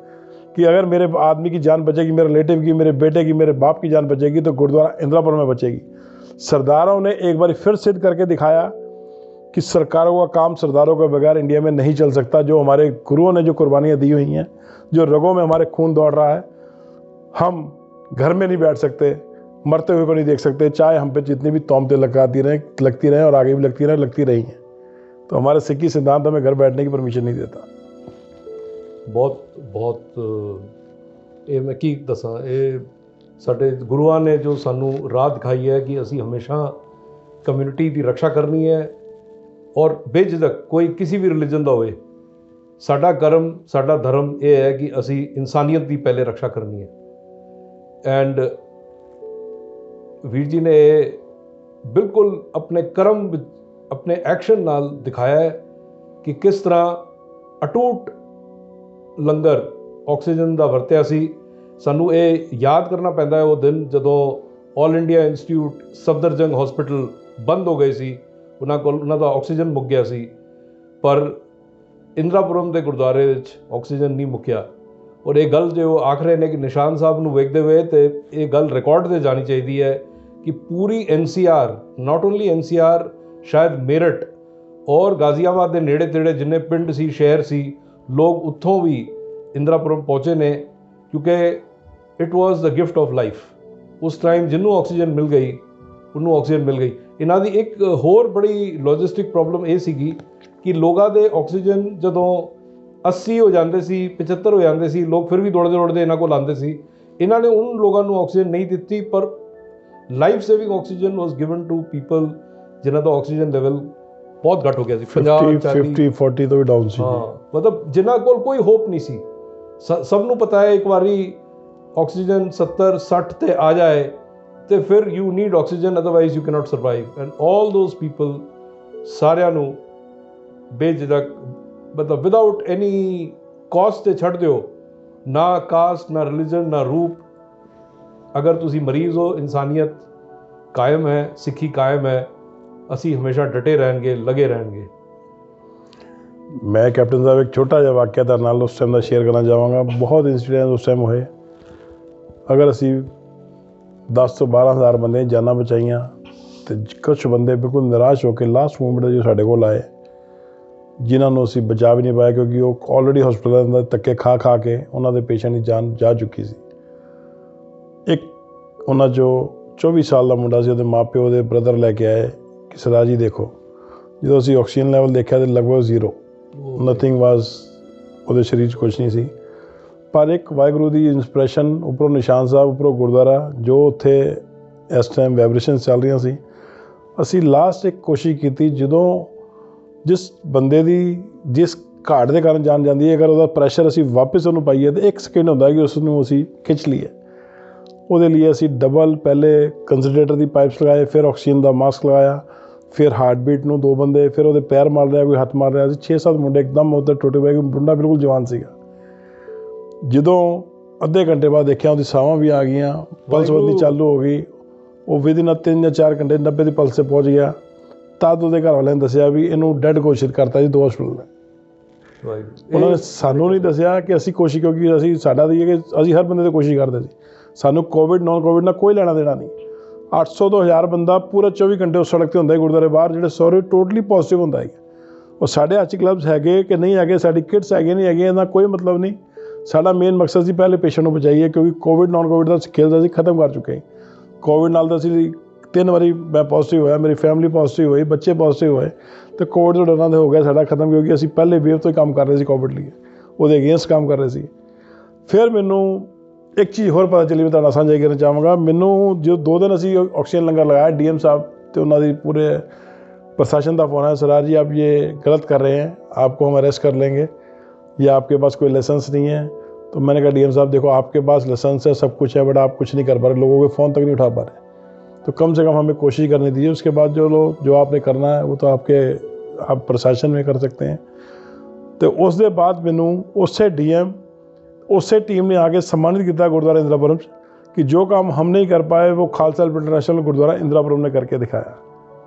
कि अगर मेरे आदमी की जान बचेगी, मेरे रिलेटिव की, मेरे बेटे की, मेरे बाप की जान बचेगी, तो गुरुद्वारा इंदिरापुरम में बचेगी। सरदारों ने एक बार फिर सिद्ध करके दिखाया कि सरकारों का काम सरदारों के बगैर इंडिया में नहीं चल सकता। जो हमारे गुरुओं ने जो कुर्बानियाँ दी हुई हैं, जो रगों में हमारे खून दौड़ रहा है, हम घर में नहीं बैठ सकते, मरते हुए को नहीं देख सकते, चाहे हम पे जितनी भी तोहमतें लगती रहें और आगे भी लगती रही हैं। तो हमारे सिक्खी सिद्धांत हमें घर बैठने की परमिशन नहीं देता। बहुत ਇਹ ਮੈਂ ਕੀ ਦੱਸਾਂ, ਇਹ ਸਾਡੇ ਗੁਰੂਆਂ ਨੇ ਜੋ ਸਾਨੂੰ ਰਾਹ ਦਿਖਾਈ ਹੈ ਕਿ ਅਸੀਂ ਹਮੇਸ਼ਾ ਕਮਿਊਨਿਟੀ ਦੀ ਰੱਖਿਆ ਕਰਨੀ ਹੈ, ਔਰ ਬੇਝਿਜਕ ਕੋਈ ਕਿਸੇ ਵੀ ਰਿਲੀਜਨ ਦਾ ਹੋਵੇ, ਸਾਡਾ ਕਰਮ, ਸਾਡਾ ਧਰਮ ਇਹ ਹੈ ਕਿ ਅਸੀਂ ਇਨਸਾਨੀਅਤ ਦੀ ਪਹਿਲੇ ਰੱਖਿਆ ਕਰਨੀ ਹੈ। ਐਂਡ ਵੀਰ ਜੀ ਨੇ ਬਿਲਕੁਲ ਆਪਣੇ ਕਰਮ, ਆਪਣੇ ਐਕਸ਼ਨ ਨਾਲ ਦਿਖਾਇਆ ਹੈ ਕਿ ਕਿਸ ਤਰ੍ਹਾਂ ਅਟੁੱਟ ਲੰਗਰ ਆਕਸੀਜਨ ਦਾ ਵਰਤਿਆ ਸੀ। ਸਾਨੂੰ ਇਹ ਯਾਦ ਕਰਨਾ ਪੈਂਦਾ ਹੈ ਉਹ ਦਿਨ ਜਦੋਂ all India institute Safdarjung hospital ਬੰਦ ਹੋ ਗਏ ਸੀ, ਉਹਨਾਂ ਦਾ ਆਕਸੀਜਨ ਮੁੱਕ ਗਿਆ ਸੀ, ਪਰ ਇੰਦਰਾਪੁਰਮ ਦੇ ਗੁਰਦੁਆਰੇ ਵਿੱਚ ਆਕਸੀਜਨ ਨਹੀਂ ਮੁੱਕਿਆ। ਔਰ ਇਹ ਗੱਲ ਜੋ ਆਖ ਰਹੇ ਨੇ ਕਿ ਨਿਸ਼ਾਨ ਸਾਹਿਬ ਨੂੰ ਵੇਖਦੇ ਹੋਏ ਤੇ ਇਹ ਗੱਲ ਰਿਕਾਰਡ 'ਤੇ ਜਾਣੀ ਚਾਹੀਦੀ ਹੈ ਕਿ ਪੂਰੀ NCR, ਨਾਟ ਓਨਲੀ NCR, ਸ਼ਾਇਦ ਮੇਰਠ ਔਰ ਗਾਜ਼ੀਆਬਾਦ ਦੇ ਨੇੜੇ ਤੇੜੇ ਜਿੰਨੇ ਪਿੰਡ ਸੀ, ਸ਼ਹਿਰ ਸੀ, ਲੋਕ ਉੱਥੋਂ ਵੀ ਇੰਦਰਾਪੁਰਮ ਪਹੁੰਚੇ ਨੇ, ਕਿਉਂਕਿ it was the gift of life. ਉਸ ਟਾਈਮ ਜਿਹਨੂੰ ਆਕਸੀਜਨ ਮਿਲ ਗਈ ਉਹਨੂੰ ਆਕਸੀਜਨ ਮਿਲ ਗਈ। ਇਹਨਾਂ ਦੀ ਇੱਕ ਹੋਰ ਬੜੀ ਲੌਜਿਸਟਿਕ ਪ੍ਰੋਬਲਮ ਇਹ ਸੀਗੀ ਕਿ ਲੋਕਾਂ ਦੇ ਆਕਸੀਜਨ ਜਦੋਂ 80 ਹੋ ਜਾਂਦੇ ਸੀ, 75 ਹੋ ਜਾਂਦੇ ਸੀ, ਲੋਕ ਫਿਰ ਵੀ ਦੌੜਦੇ ਇਹਨਾਂ ਕੋਲ ਆਉਂਦੇ ਸੀ। ਇਹਨਾਂ ਨੇ ਉਹਨਾਂ ਲੋਕਾਂ ਨੂੰ ਆਕਸੀਜਨ ਨਹੀਂ ਦਿੱਤੀ, ਪਰ life saving oxygen was given to people ਜਿਨ੍ਹਾਂ ਦਾ ਆਕਸੀਜਨ ਲੈਵਲ ਬਹੁਤ ਘੱਟ ਹੋ ਗਿਆ ਸੀ, 50-40 ਤੋਂ ਵੀ ਡਾਊਨ ਸੀ। ਹਾਂ, ਮਤਲਬ ਜਿਨ੍ਹਾਂ ਕੋਲ ਕੋਈ ਹੋਪ ਨਹੀਂ ਸੀ। ਸਭ ਨੂੰ ਪਤਾ ਹੈ ਇੱਕ ਵਾਰੀ ਆਕਸੀਜਨ 70-60 ਤੇ ਆ ਜਾਏ ਤੇ ਫਿਰ you need oxygen, otherwise you cannot survive. And all those people, ਸਾਰਿਆਂ ਨੂੰ ਬੇਝਿਜਕ, ਮਤਲਬ ਵਿਦਾਊਟ ਐਨੀ ਕਾਸਟ ਤੇ ਛੱਡ ਦਿਓ, ਨਾ ਕਾਸਟ, ਨਾ ਰਿਲੀਜਨ, ਨਾ ਰੂਪ। ਅਗਰ ਤੁਸੀਂ ਮਰੀਜ਼ ਹੋ, ਇਨਸਾਨੀਅਤ ਕਾਇਮ ਹੈ, ਸਿੱਖੀ ਕਾਇਮ ਹੈ, ਅਸੀਂ ਹਮੇਸ਼ਾ ਡਟੇ ਰਹਿਣਗੇ, ਲੱਗੇ ਰਹਿਣਗੇ। मैं कैप्टन साहब एक छोटा जिहा वाक़या ਤੁਹਾਡੇ ਨਾਲ ਉਸ ਟਾਈਮ ਦਾ ਸ਼ੇਅਰ ਕਰਨਾ ਚਾਹਾਂਗਾ। ਬਹੁਤ ਇੰਸੀਡੈਂਟ ਉਸ ਟਾਈਮ ਹੋਏ। ਅਗਰ ਅਸੀਂ 10 ਤੋਂ 12 ਹਜ਼ਾਰ ਬੰਦੇ ਜਾਨਾਂ ਬਚਾਈਆਂ ਤੇ ਕੁਛ ਬੰਦੇ ਬਿਲਕੁਲ ਨਿਰਾਸ਼ ਹੋ ਕੇ ਲਾਸਟ ਮੂਮੈਂਟ ਜੋ ਸਾਡੇ ਕੋਲ ਆਏ, ਜਿਨ੍ਹਾਂ ਨੂੰ ਅਸੀਂ ਬਚਾ ਵੀ ਨਹੀਂ ਪਾਏ ਕਿਉਂਕਿ ਉਹ ਆਲਰੇਡੀ ਹਸਪਤਾਲ ਅੰਦਰ ਧੱਕੇ ਖਾ ਕੇ ਉਹਨਾਂ ਦੇ ਪੇਸ਼ੈਂਟ ਦੀ ਜਾਨ ਜਾ ਚੁੱਕੀ ਸੀ। ਇੱਕ ਉਹਨਾਂ 'ਚੋਂ 24 ਸਾਲ ਦਾ ਮੁੰਡਾ ਸੀ, ਉਹਦੇ ਮਾਂ ਪਿਓ ਉਹਦੇ ਬ੍ਰਦਰ ਲੈ ਕੇ ਆਏ ਕਿ ਸਰਦਾਰ ਜੀ ਦੇਖੋ, ਜਦੋਂ ਅਸੀਂ ਆਕਸੀਜਨ ਲੈਵਲ ਦੇਖਿਆ ਤਾਂ ਲਗਭਗ 0, ਨਥਿੰਗ ਵਾਜ਼, ਉਹਦੇ ਸਰੀਰ 'ਚ ਕੁਛ ਨਹੀਂ ਸੀ। ਪਰ ਇੱਕ ਵਾਹਿਗੁਰੂ ਦੀ ਇੰਸਪੀਰੇਸ਼ਨ, ਉੱਪਰੋਂ ਨਿਸ਼ਾਨ ਸਾਹਿਬ, ਉੱਪਰੋਂ ਗੁਰਦੁਆਰਾ, ਜੋ ਉੱਥੇ ਇਸ ਟਾਈਮ ਵਾਈਬ੍ਰੇਸ਼ਨਸ ਚੱਲ ਰਹੀਆਂ ਸੀ, ਅਸੀਂ ਲਾਸਟ ਇੱਕ ਕੋਸ਼ਿਸ਼ ਕੀਤੀ, ਜਦੋਂ ਜਿਸ ਬੰਦੇ ਦੀ ਜਿਸ ਘਾਟ ਦੇ ਕਾਰਨ ਜਾਨ ਜਾਂਦੀ ਹੈ, ਅਗਰ ਉਹਦਾ ਪ੍ਰੈਸ਼ਰ ਅਸੀਂ ਵਾਪਸ ਉਹਨੂੰ ਪਾਈਏ ਤਾਂ 1 ਸੈਕਿੰਡ ਹੁੰਦਾ ਕਿ ਉਸ ਨੂੰ ਅਸੀਂ ਖਿੱਚ ਲਈਏ। ਉਹਦੇ ਲਈ ਅਸੀਂ ਡਬਲ ਪਹਿਲੇ ਕੰਸਨਟਰੇਟਰ ਦੀ ਪਾਈਪਸ ਲਗਾਏ, ਫਿਰ ਆਕਸੀਜਨ ਦਾ ਮਾਸਕ ਲਗਾਇਆ, ਫਿਰ ਹਾਰਟ ਬੀਟ ਨੂੰ 2 ਬੰਦੇ, ਫਿਰ ਉਹਦੇ ਪੈਰ ਮਾਰ ਰਿਹਾ, ਕੋਈ ਹੱਥ ਮਾਰ ਰਿਹਾ ਸੀ। 6-7 ਮੁੰਡੇ ਇੱਕਦਮ ਉੱਧਰ ਟੁੱਟੇ ਪਏ, ਮੁੰਡਾ ਬਿਲਕੁਲ ਜਵਾਨ ਸੀਗਾ। ਜਦੋਂ ਅੱਧੇ ਘੰਟੇ ਬਾਅਦ ਦੇਖਿਆ ਉਹਦੀ ਸਾਹਾਂ ਵੀ ਆ ਗਈਆਂ, ਪਲਸ ਵਧਣੀ ਚਾਲੂ ਹੋ ਗਈ, ਉਹ ਵਿਦਿਨ 3 ਜਾਂ 4 ਘੰਟੇ 90 ਦੀ ਪਲਸ 'ਤੇ ਪਹੁੰਚ ਗਿਆ। ਤਦ ਉਹਦੇ ਘਰ ਵਾਲਿਆਂ ਨੇ ਦੱਸਿਆ ਵੀ ਇਹਨੂੰ ਡੈਡ ਘੋਸ਼ਿਤ ਕਰਤਾ ਜੀ 2 ਹਸਪਤਾਲ ਨੇ। ਉਹਨਾਂ ਨੇ ਸਾਨੂੰ ਨਹੀਂ ਦੱਸਿਆ ਕਿ ਅਸੀਂ ਕੋਸ਼ਿਸ਼, ਕਿਉਂਕਿ ਅਸੀਂ ਸਾਡਾ ਦੀ ਹੈ ਕਿ ਅਸੀਂ ਹਰ ਬੰਦੇ 'ਤੇ ਕੋਸ਼ਿਸ਼ ਕਰਦੇ ਸੀ। ਸਾਨੂੰ ਕੋਵਿਡ ਨੌਨ ਕੋਵਿਡ ਨਾਲ ਕੋਈ ਲੈਣਾ ਦੇਣਾ ਨਹੀਂ। 800 ਤੋਂ 1000 ਬੰਦਾ ਪੂਰਾ 24 ਘੰਟੇ ਉਸ ਸੜਕ 'ਤੇ ਹੁੰਦਾ ਹੈ ਗੁਰਦੁਆਰੇ ਬਾਹਰ, ਜਿਹੜੇ ਸਾਰੇ ਟੋਟਲੀ ਪੋਜ਼ੀਟਿਵ ਹੁੰਦਾ ਹੈ। ਉਹ ਸਾਡੇ ਹੱਥ 'ਚ ਗਲਵਜ਼ ਹੈਗੇ ਕਿ ਨਹੀਂ ਹੈਗੇ, ਸਾਡੀ ਕਿਟਸ ਹੈਗੇ ਨਹੀਂ ਹੈਗੇ, ਇਹਦਾ ਕੋਈ ਮਤਲਬ ਨਹੀਂ। ਸਾਡਾ ਮੇਨ ਮਕਸਦ ਸੀ ਪਹਿਲੇ ਪੇਸ਼ੈਂਟ ਨੂੰ ਬਚਾਈਏ, ਕਿਉਂਕਿ ਕੋਵਿਡ ਨੌਨ ਕੋਵਿਡ ਦਾ ਖੇਲ ਅਸੀਂ ਖਤਮ ਕਰ ਚੁੱਕੇ। ਕੋਵਿਡ ਨਾਲ ਤਾਂ ਅਸੀਂ 3 ਵਾਰੀ ਮੈਂ ਪੋਜ਼ੀਟਿਵ ਹੋਇਆ, ਮੇਰੀ ਫੈਮਿਲੀ ਪੋਜ਼ੀਟਿਵ ਹੋਈ, ਬੱਚੇ ਪੋਜ਼ੀਟਿਵ ਹੋਏ, ਅਤੇ ਕੋਵਿਡ ਤੋਂ ਡਰਨਾ ਤਾਂ ਹੋ ਗਿਆ ਸਾਡਾ ਖਤਮ, ਕਿਉਂਕਿ ਅਸੀਂ ਪਹਿਲੇ ਵੇਵ ਤੋਂ ਹੀ ਕੰਮ ਕਰ ਰਹੇ ਸੀ ਕੋਵਿਡ ਲਈ, ਉਹਦੇ ਅਗੇਂਸਟ ਕੰਮ ਕਰ ਰਹੇ ਸੀ। ਫਿਰ ਮੈਨੂੰ ਇੱਕ ਚੀਜ਼ ਹੋਰ ਪਤਾ ਚੱਲੀ, ਮੈਂ ਤੁਹਾਡਾ ਸਾਂਝਾ ਕਰਨਾ ਚਾਹਾਂਗਾ। ਮੈਨੂੰ ਜੋ 2 ਦਿਨ ਅਸੀਂ ਆਕਸੀਜਨ ਲੰਗਰ ਲਗਾਇਆ, DM ਸਾਹਿਬ ਅਤੇ ਉਹਨਾਂ ਦੀ ਪੂਰੇ प्रशासन का फ़ोन है, सरदार जी आप ये गलत कर रहे हैं, आपको हम अरेस्ट कर लेंगे, या आपके पास कोई लाइसेंस नहीं है। तो मैंने कहा DM साहब देखो आपके पास लाइसेंस है, सब कुछ है, बट आप कुछ नहीं कर पा रहे, लोगों के फ़ोन तक नहीं उठा पा रहे। तो कम से कम हमें कोशिश करनी दीजिए। उसके बाद जो आपने करना है वो तो आप प्रशासन में कर सकते हैं। तो उस दे बाद मैनू उसे डीएम उसे टीम ने आके सम्मानित किया गुरुद्वारा इंदिरापुरम कि जो काम हम नहीं कर पाए वो खालसा हेल्प इंटरनेशनल गुरुद्वारा इंदिरापुरम ने करके दिखाया।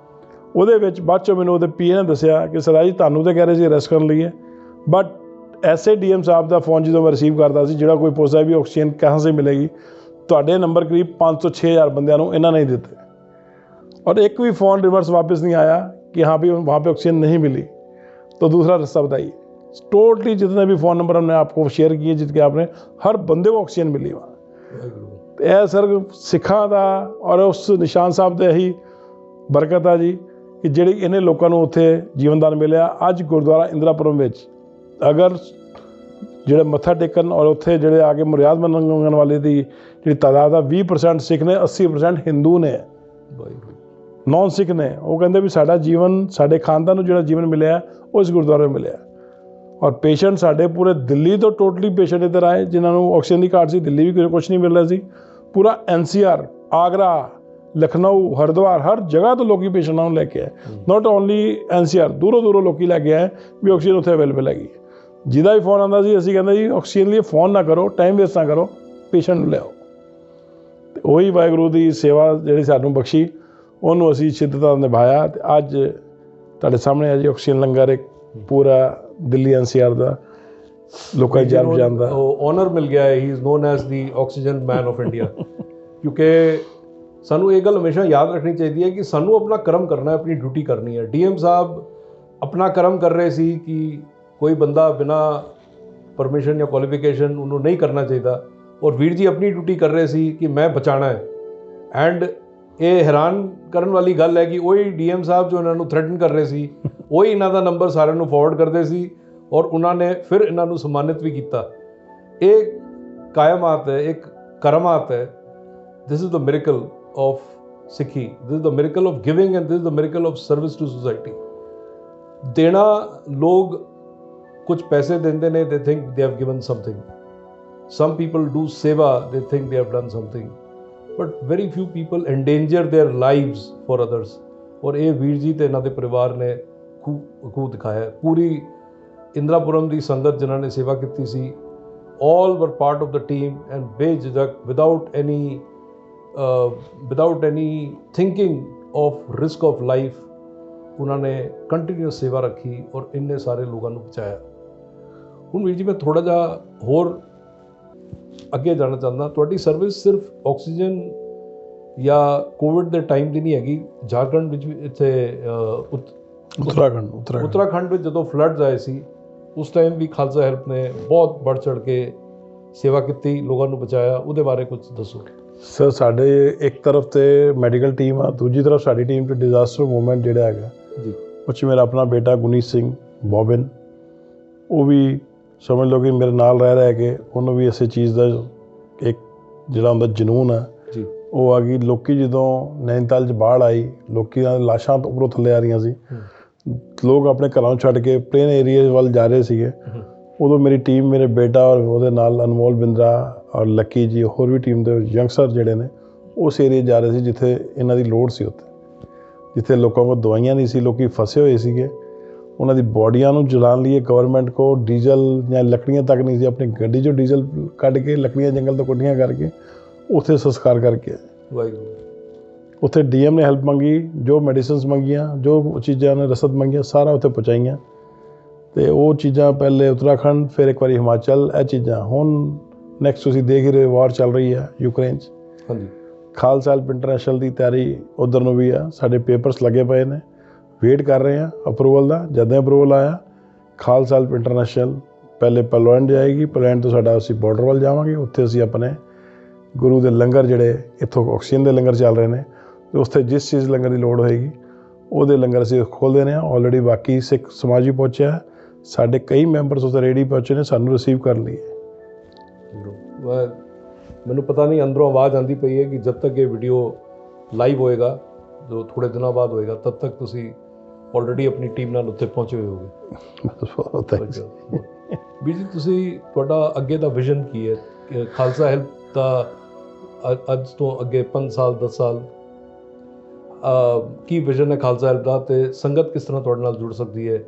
ਉਹਦੇ ਵਿੱਚ ਬਾਅਦ ਚੋਂ ਮੈਨੂੰ ਉਹਦੇ ਪੀਏ ਨੇ ਦੱਸਿਆ ਕਿ ਸਰਦਾਰ ਜੀ ਤੁਹਾਨੂੰ ਤਾਂ ਕਹਿ ਰਹੇ ਸੀ ਅਰੈਸਟ ਕਰਨ ਲਈ, ਬਟ ਐਸੇ ਡੀਐਮ ਸਾਹਿਬ ਦਾ ਫੋਨ ਜਦੋਂ ਮੈਂ ਰਿਸੀਵ ਕਰਦਾ ਸੀ, ਜਿਹੜਾ ਕੋਈ ਪੁੱਛਦਾ ਵੀ ਆਕਸੀਜਨ ਕਹਾਂ ਸੇ ਮਿਲੇਗੀ, ਤੁਹਾਡੇ ਨੰਬਰ ਕਰੀਬ 500-6000 ਬੰਦਿਆਂ ਨੂੰ ਇਹਨਾਂ ਨੇ ਦਿੱਤੇ और एक भी फ़ोन रिवर्स वापस नहीं आया कि हाँ भी वहाँ पे ऑक्सीजन नहीं मिली। तो दूसरा रास्ता बताइए। टोटली जितने भी फ़ोन नंबर हमने आपको शेयर किए जिसके आपने हर बंदे को ऑक्सीजन मिली वहाँ। तो यह सर सिखा था और उस निशान साहब का ही बरकत है जी कि ਜਿਹੜੀ ਇਹਨੇ ਲੋਕਾਂ ਨੂੰ ਉੱਥੇ ਜੀਵਨਦਾਨ ਮਿਲਿਆ। ਅੱਜ ਗੁਰਦੁਆਰਾ ਇੰਦਰਾਪੁਰਮ ਵਿੱਚ ਅਗਰ ਜਿਹੜੇ ਮੱਥਾ ਟੇਕਣ ਔਰ ਉੱਥੇ ਜਿਹੜੇ ਆ ਕੇ ਮੁਰਿਆਦ ਮੰਗਣ ਵਾਲੇ ਦੀ ਜਿਹੜੀ ਤਾਦਾਦ ਆ 20% ਸਿੱਖ ਨੇ, 80% ਹਿੰਦੂ ਨੇ, ਨੌਨ ਸਿੱਖ ਨੇ। ਉਹ ਕਹਿੰਦੇ ਵੀ ਸਾਡਾ ਜੀਵਨ, ਸਾਡੇ ਖਾਨਦਾਨ ਨੂੰ ਜਿਹੜਾ ਜੀਵਨ ਮਿਲਿਆ ਉਹ ਇਸ ਗੁਰਦੁਆਰੇ ਮਿਲਿਆ। ਔਰ ਪੇਸ਼ੈਂਟ ਸਾਡੇ ਪੂਰੇ ਦਿੱਲੀ ਤੋਂ ਟੋਟਲੀ ਪੇਸ਼ੈਂਟ ਇੱਧਰ ਆਏ ਜਿਨ੍ਹਾਂ ਨੂੰ ਆਕਸੀਜਨ ਦੀ ਘਾਟ ਸੀ। ਦਿੱਲੀ ਵੀ ਕੁਛ ਨਹੀਂ ਮਿਲ ਰਿਹਾ ਸੀ। ਪੂਰਾ NCR, ਆਗਰਾ, ਲਖਨਊ, ਹਰਿਦੁਆਰ ਹਰ ਜਗ੍ਹਾ ਤੋਂ ਲੋਕੀ ਪੇਸ਼ੈਂਟਾਂ ਨੂੰ ਲੈ ਕੇ ਆਏ। ਨਾਟ ਓਨਲੀ NCR, ਦੂਰੋਂ ਦੂਰੋਂ ਲੋਕੀ ਲੈ ਕੇ ਆਏ ਵੀ ਆਕਸੀਜਨ ਉੱਥੇ ਅਵੇਲੇਬਲ ਹੈਗੀ। ਜਿਹਦਾ ਵੀ ਫੋਨ ਆਉਂਦਾ ਸੀ ਅਸੀਂ ਕਹਿੰਦੇ ਜੀ ਆਕਸੀਜਨ ਲਈ ਫੋਨ ਨਾ ਕਰੋ, ਟਾਈਮ ਵੇਸਟ ਨਾ ਕਰੋ, ਪੇਸ਼ੈਂਟ ਨੂੰ ਲਿਆਓ। ਅਤੇ ਉਹੀ ਵਾਹਿਗੁਰੂ ਦੀ ਸੇਵਾ ਜਿਹੜੀ ਸਾਨੂੰ ਬਖਸ਼ੀ ਉਹਨੂੰ ਅਸੀਂ ਸ਼ਿੱਦਤ ਨਾਲ ਨਿਭਾਇਆ। ਅਤੇ ਅੱਜ ਤੁਹਾਡੇ ਸਾਹਮਣੇ ਹੈ ਜੀ ਆਕਸੀਜਨ ਲੰਗਰ ਇੱਕ ਪੂਰਾ ਦਿੱਲੀ NCR ਦਾ ਲੋਕਾਂ ਦੀ ਜਾਨ ਬਚਾਉਣ ਦਾ ਓਨਰ ਮਿਲ ਗਿਆ ਹੈ। ਹੀ is non as the oxygen man of India. ਕਿਉਂਕਿ ਸਾਨੂੰ ਇਹ ਗੱਲ ਹਮੇਸ਼ਾ ਯਾਦ ਰੱਖਣੀ ਚਾਹੀਦੀ ਹੈ ਕਿ ਸਾਨੂੰ ਆਪਣਾ ਕਰਮ ਕਰਨਾ ਹੈ, ਆਪਣੀ ਡਿਊਟੀ ਕਰਨੀ ਹੈ। DM ਸਾਹਿਬ ਆਪਣਾ ਕਰਮ ਕਰ ਰਹੇ ਸੀ ਕਿ ਕੋਈ ਬੰਦਾ ਬਿਨਾਂ ਪਰਮਿਸ਼ਨ ਜਾਂ ਕੁਆਲੀਫਿਕੇਸ਼ਨ ਉਹਨੂੰ ਨਹੀਂ ਕਰਨਾ ਚਾਹੀਦਾ, ਔਰ ਵੀਰ ਜੀ ਆਪਣੀ ਡਿਊਟੀ ਕਰ ਰਹੇ ਸੀ ਕਿ ਮੈਂ ਬਚਾਉਣਾ ਹੈ। ਐਂਡ ਇਹ ਹੈਰਾਨ ਕਰਨ ਵਾਲੀ ਗੱਲ ਹੈ ਕਿ ਉਹੀ DM ਸਾਹਿਬ ਜੋ ਇਹਨਾਂ ਨੂੰ ਥ੍ਰੈਟਨ ਕਰ ਰਹੇ ਸੀ, ਉਹੀ ਇਹਨਾਂ ਦਾ ਨੰਬਰ ਸਾਰਿਆਂ ਨੂੰ ਫਾਰਵਰਡ ਕਰਦੇ ਸੀ ਔਰ ਉਹਨਾਂ ਨੇ ਫਿਰ ਇਹਨਾਂ ਨੂੰ ਸਨਮਾਨਿਤ ਵੀ ਕੀਤਾ। ਇਹ ਕਾਇਮਾਤ ਹੈ, ਇੱਕ ਕਰਮਾਤ ਹੈ। This is the miracle of Sikhi, this is the miracle of giving and this is the miracle of service to society। देना लोग कुछ पैसे देते ने, they think they have given something। Some people do seva, they think they have done something, but very few people endanger their lives for others। और ये वीर जी ते इन्हां दे परिवार ने खूब दिखाया है। पूरी इंदिरापुरम दी संगत जिन्हां ने सेवा कीती सी, all were part of the team and बेझिझक without any thinking of risk of life उन्होंने कंटिन्यूस सेवा रखी और इन्ने सारे लोगों को बचाया। हुण वीर जी मैं थोड़ा जा होर अगे जाना चाहता। तुहाडी सर्विस सिर्फ ऑक्सीजन या कोविड के टाइम की नहीं हैगी। झारखंड विच इत्थे उत्तराखंड में जो फ्लड्स आए सी उस टाइम भी खालसा हेल्प ने बहुत बढ़ चढ़ के सेवा की, लोगों को बचाया। उहदे बारे कुछ दसो सर। साढ़े एक तरफ तो मैडिकल टीम आ, दूजी तरफ साड़ी टीम तो डिजास्टर मूवमेंट जोड़ा है जी, उस मेरा अपना बेटा गुनीत सिंह बॉबिन, वो भी समझ लो कि मेरे नाल रह के उन्होंने भी इस चीज़ का एक जोड़ा उनका जनून है जी, वो आ गई। लोग जो नैनीताल बाढ़ आई, लोग लाशां तो उपरों थले आ रही सी, लोग अपने घरों छड्ड के प्लेन एरिए वाल जा रहे थे। उदों मेरी टीम, मेरे बेटा और वो नाल अनमोल बिंद्रा और लक्की जी होर भी टीम के यंगस्टर जोड़े ने उस एरिए जा रहे थे जिथे इन्हों की लोड़ सी, उत्थे जिथे लोगों को दवाइयाँ नहीं सी, लोग फसे हुए थे। उन्होंने बॉडियां जलाने लिए गवर्नमेंट को डीजल या लकड़ियाँ तक नहीं सी, अपनी गड्डी जो डीजल कढ़ के लकड़ियाँ जंगल तो कट्ठियाँ करके उत्थे संस्कार करके उत्थे DM ने हेल्प मंगी, जो मेडिसिन मंगियाँ, जो चीज़ा ने रसद मंगियाँ सारा उत्थे पहुँचाइयाँ। तो वो चीज़ा पहले उत्तराखंड, फिर एक बार हिमाचल, यह चीज़ा हुण नैक्सट तुसीं देख ही रहे वॉर चल रही है यूक्रेन। हाँ जी, खालसा हेल्प इंटरनेशनल की तैयारी उधर नूं भी है। साडे पेपर्स लगे पे ने, वेट कर रहे हैं अप्रूवल का। जदों अप्रूवल आया खालसा हेल्प इंटरनेशनल पहले पोलैंड जाएगी, पोलैंड तो साडा असीं बॉर्डर वाल जावांगे, उत्थे असीं अपने गुरु के लंगर जिहड़े इत्थों ऑक्सीजन के लंगर चल रहे हैं, तो उत्थे जिस चीज़ लंगर की लोड़ होएगी ਉਹਦੇ लंगर असीं खोल देने। ऑलरेडी बाकी सिख समाज भी पहुँचा है, साडे कई मैंबरस उत्थे रेडी पहुँचे ने सानूं रिसीव कर लिए। मैनूं पता नहीं अंदरों आवाज़ आती पई है कि जब तक ये वीडियो लाइव होएगा, जो थोड़े दिनों बाद होएगा, तब तक तुसीं ऑलरेडी अपनी टीम नाल उत्थे पहुँचे हुए होगे। ਵੀਰ ਜੀ ਤੁਸੀਂ ਤੁਹਾਡਾ ਅੱਗੇ ਦਾ ਵਿਜ਼ਨ ਕੀ ਹੈ? ਖਾਲਸਾ ਹੈਲਪ ਦਾ ਅੱਜ ਤੋਂ ਅੱਗੇ 5 ਸਾਲ 10 ਸਾਲ ਕੀ ਵਿਜ਼ਨ ਹੈ ਖਾਲਸਾ ਹੈਲਪ ਦਾ ਤੇ ਸੰਗਤ ਕਿਸ ਤਰ੍ਹਾਂ ਤੁਹਾਡੇ ਨਾਲ ਜੁੜ ਸਕਦੀ ਹੈ?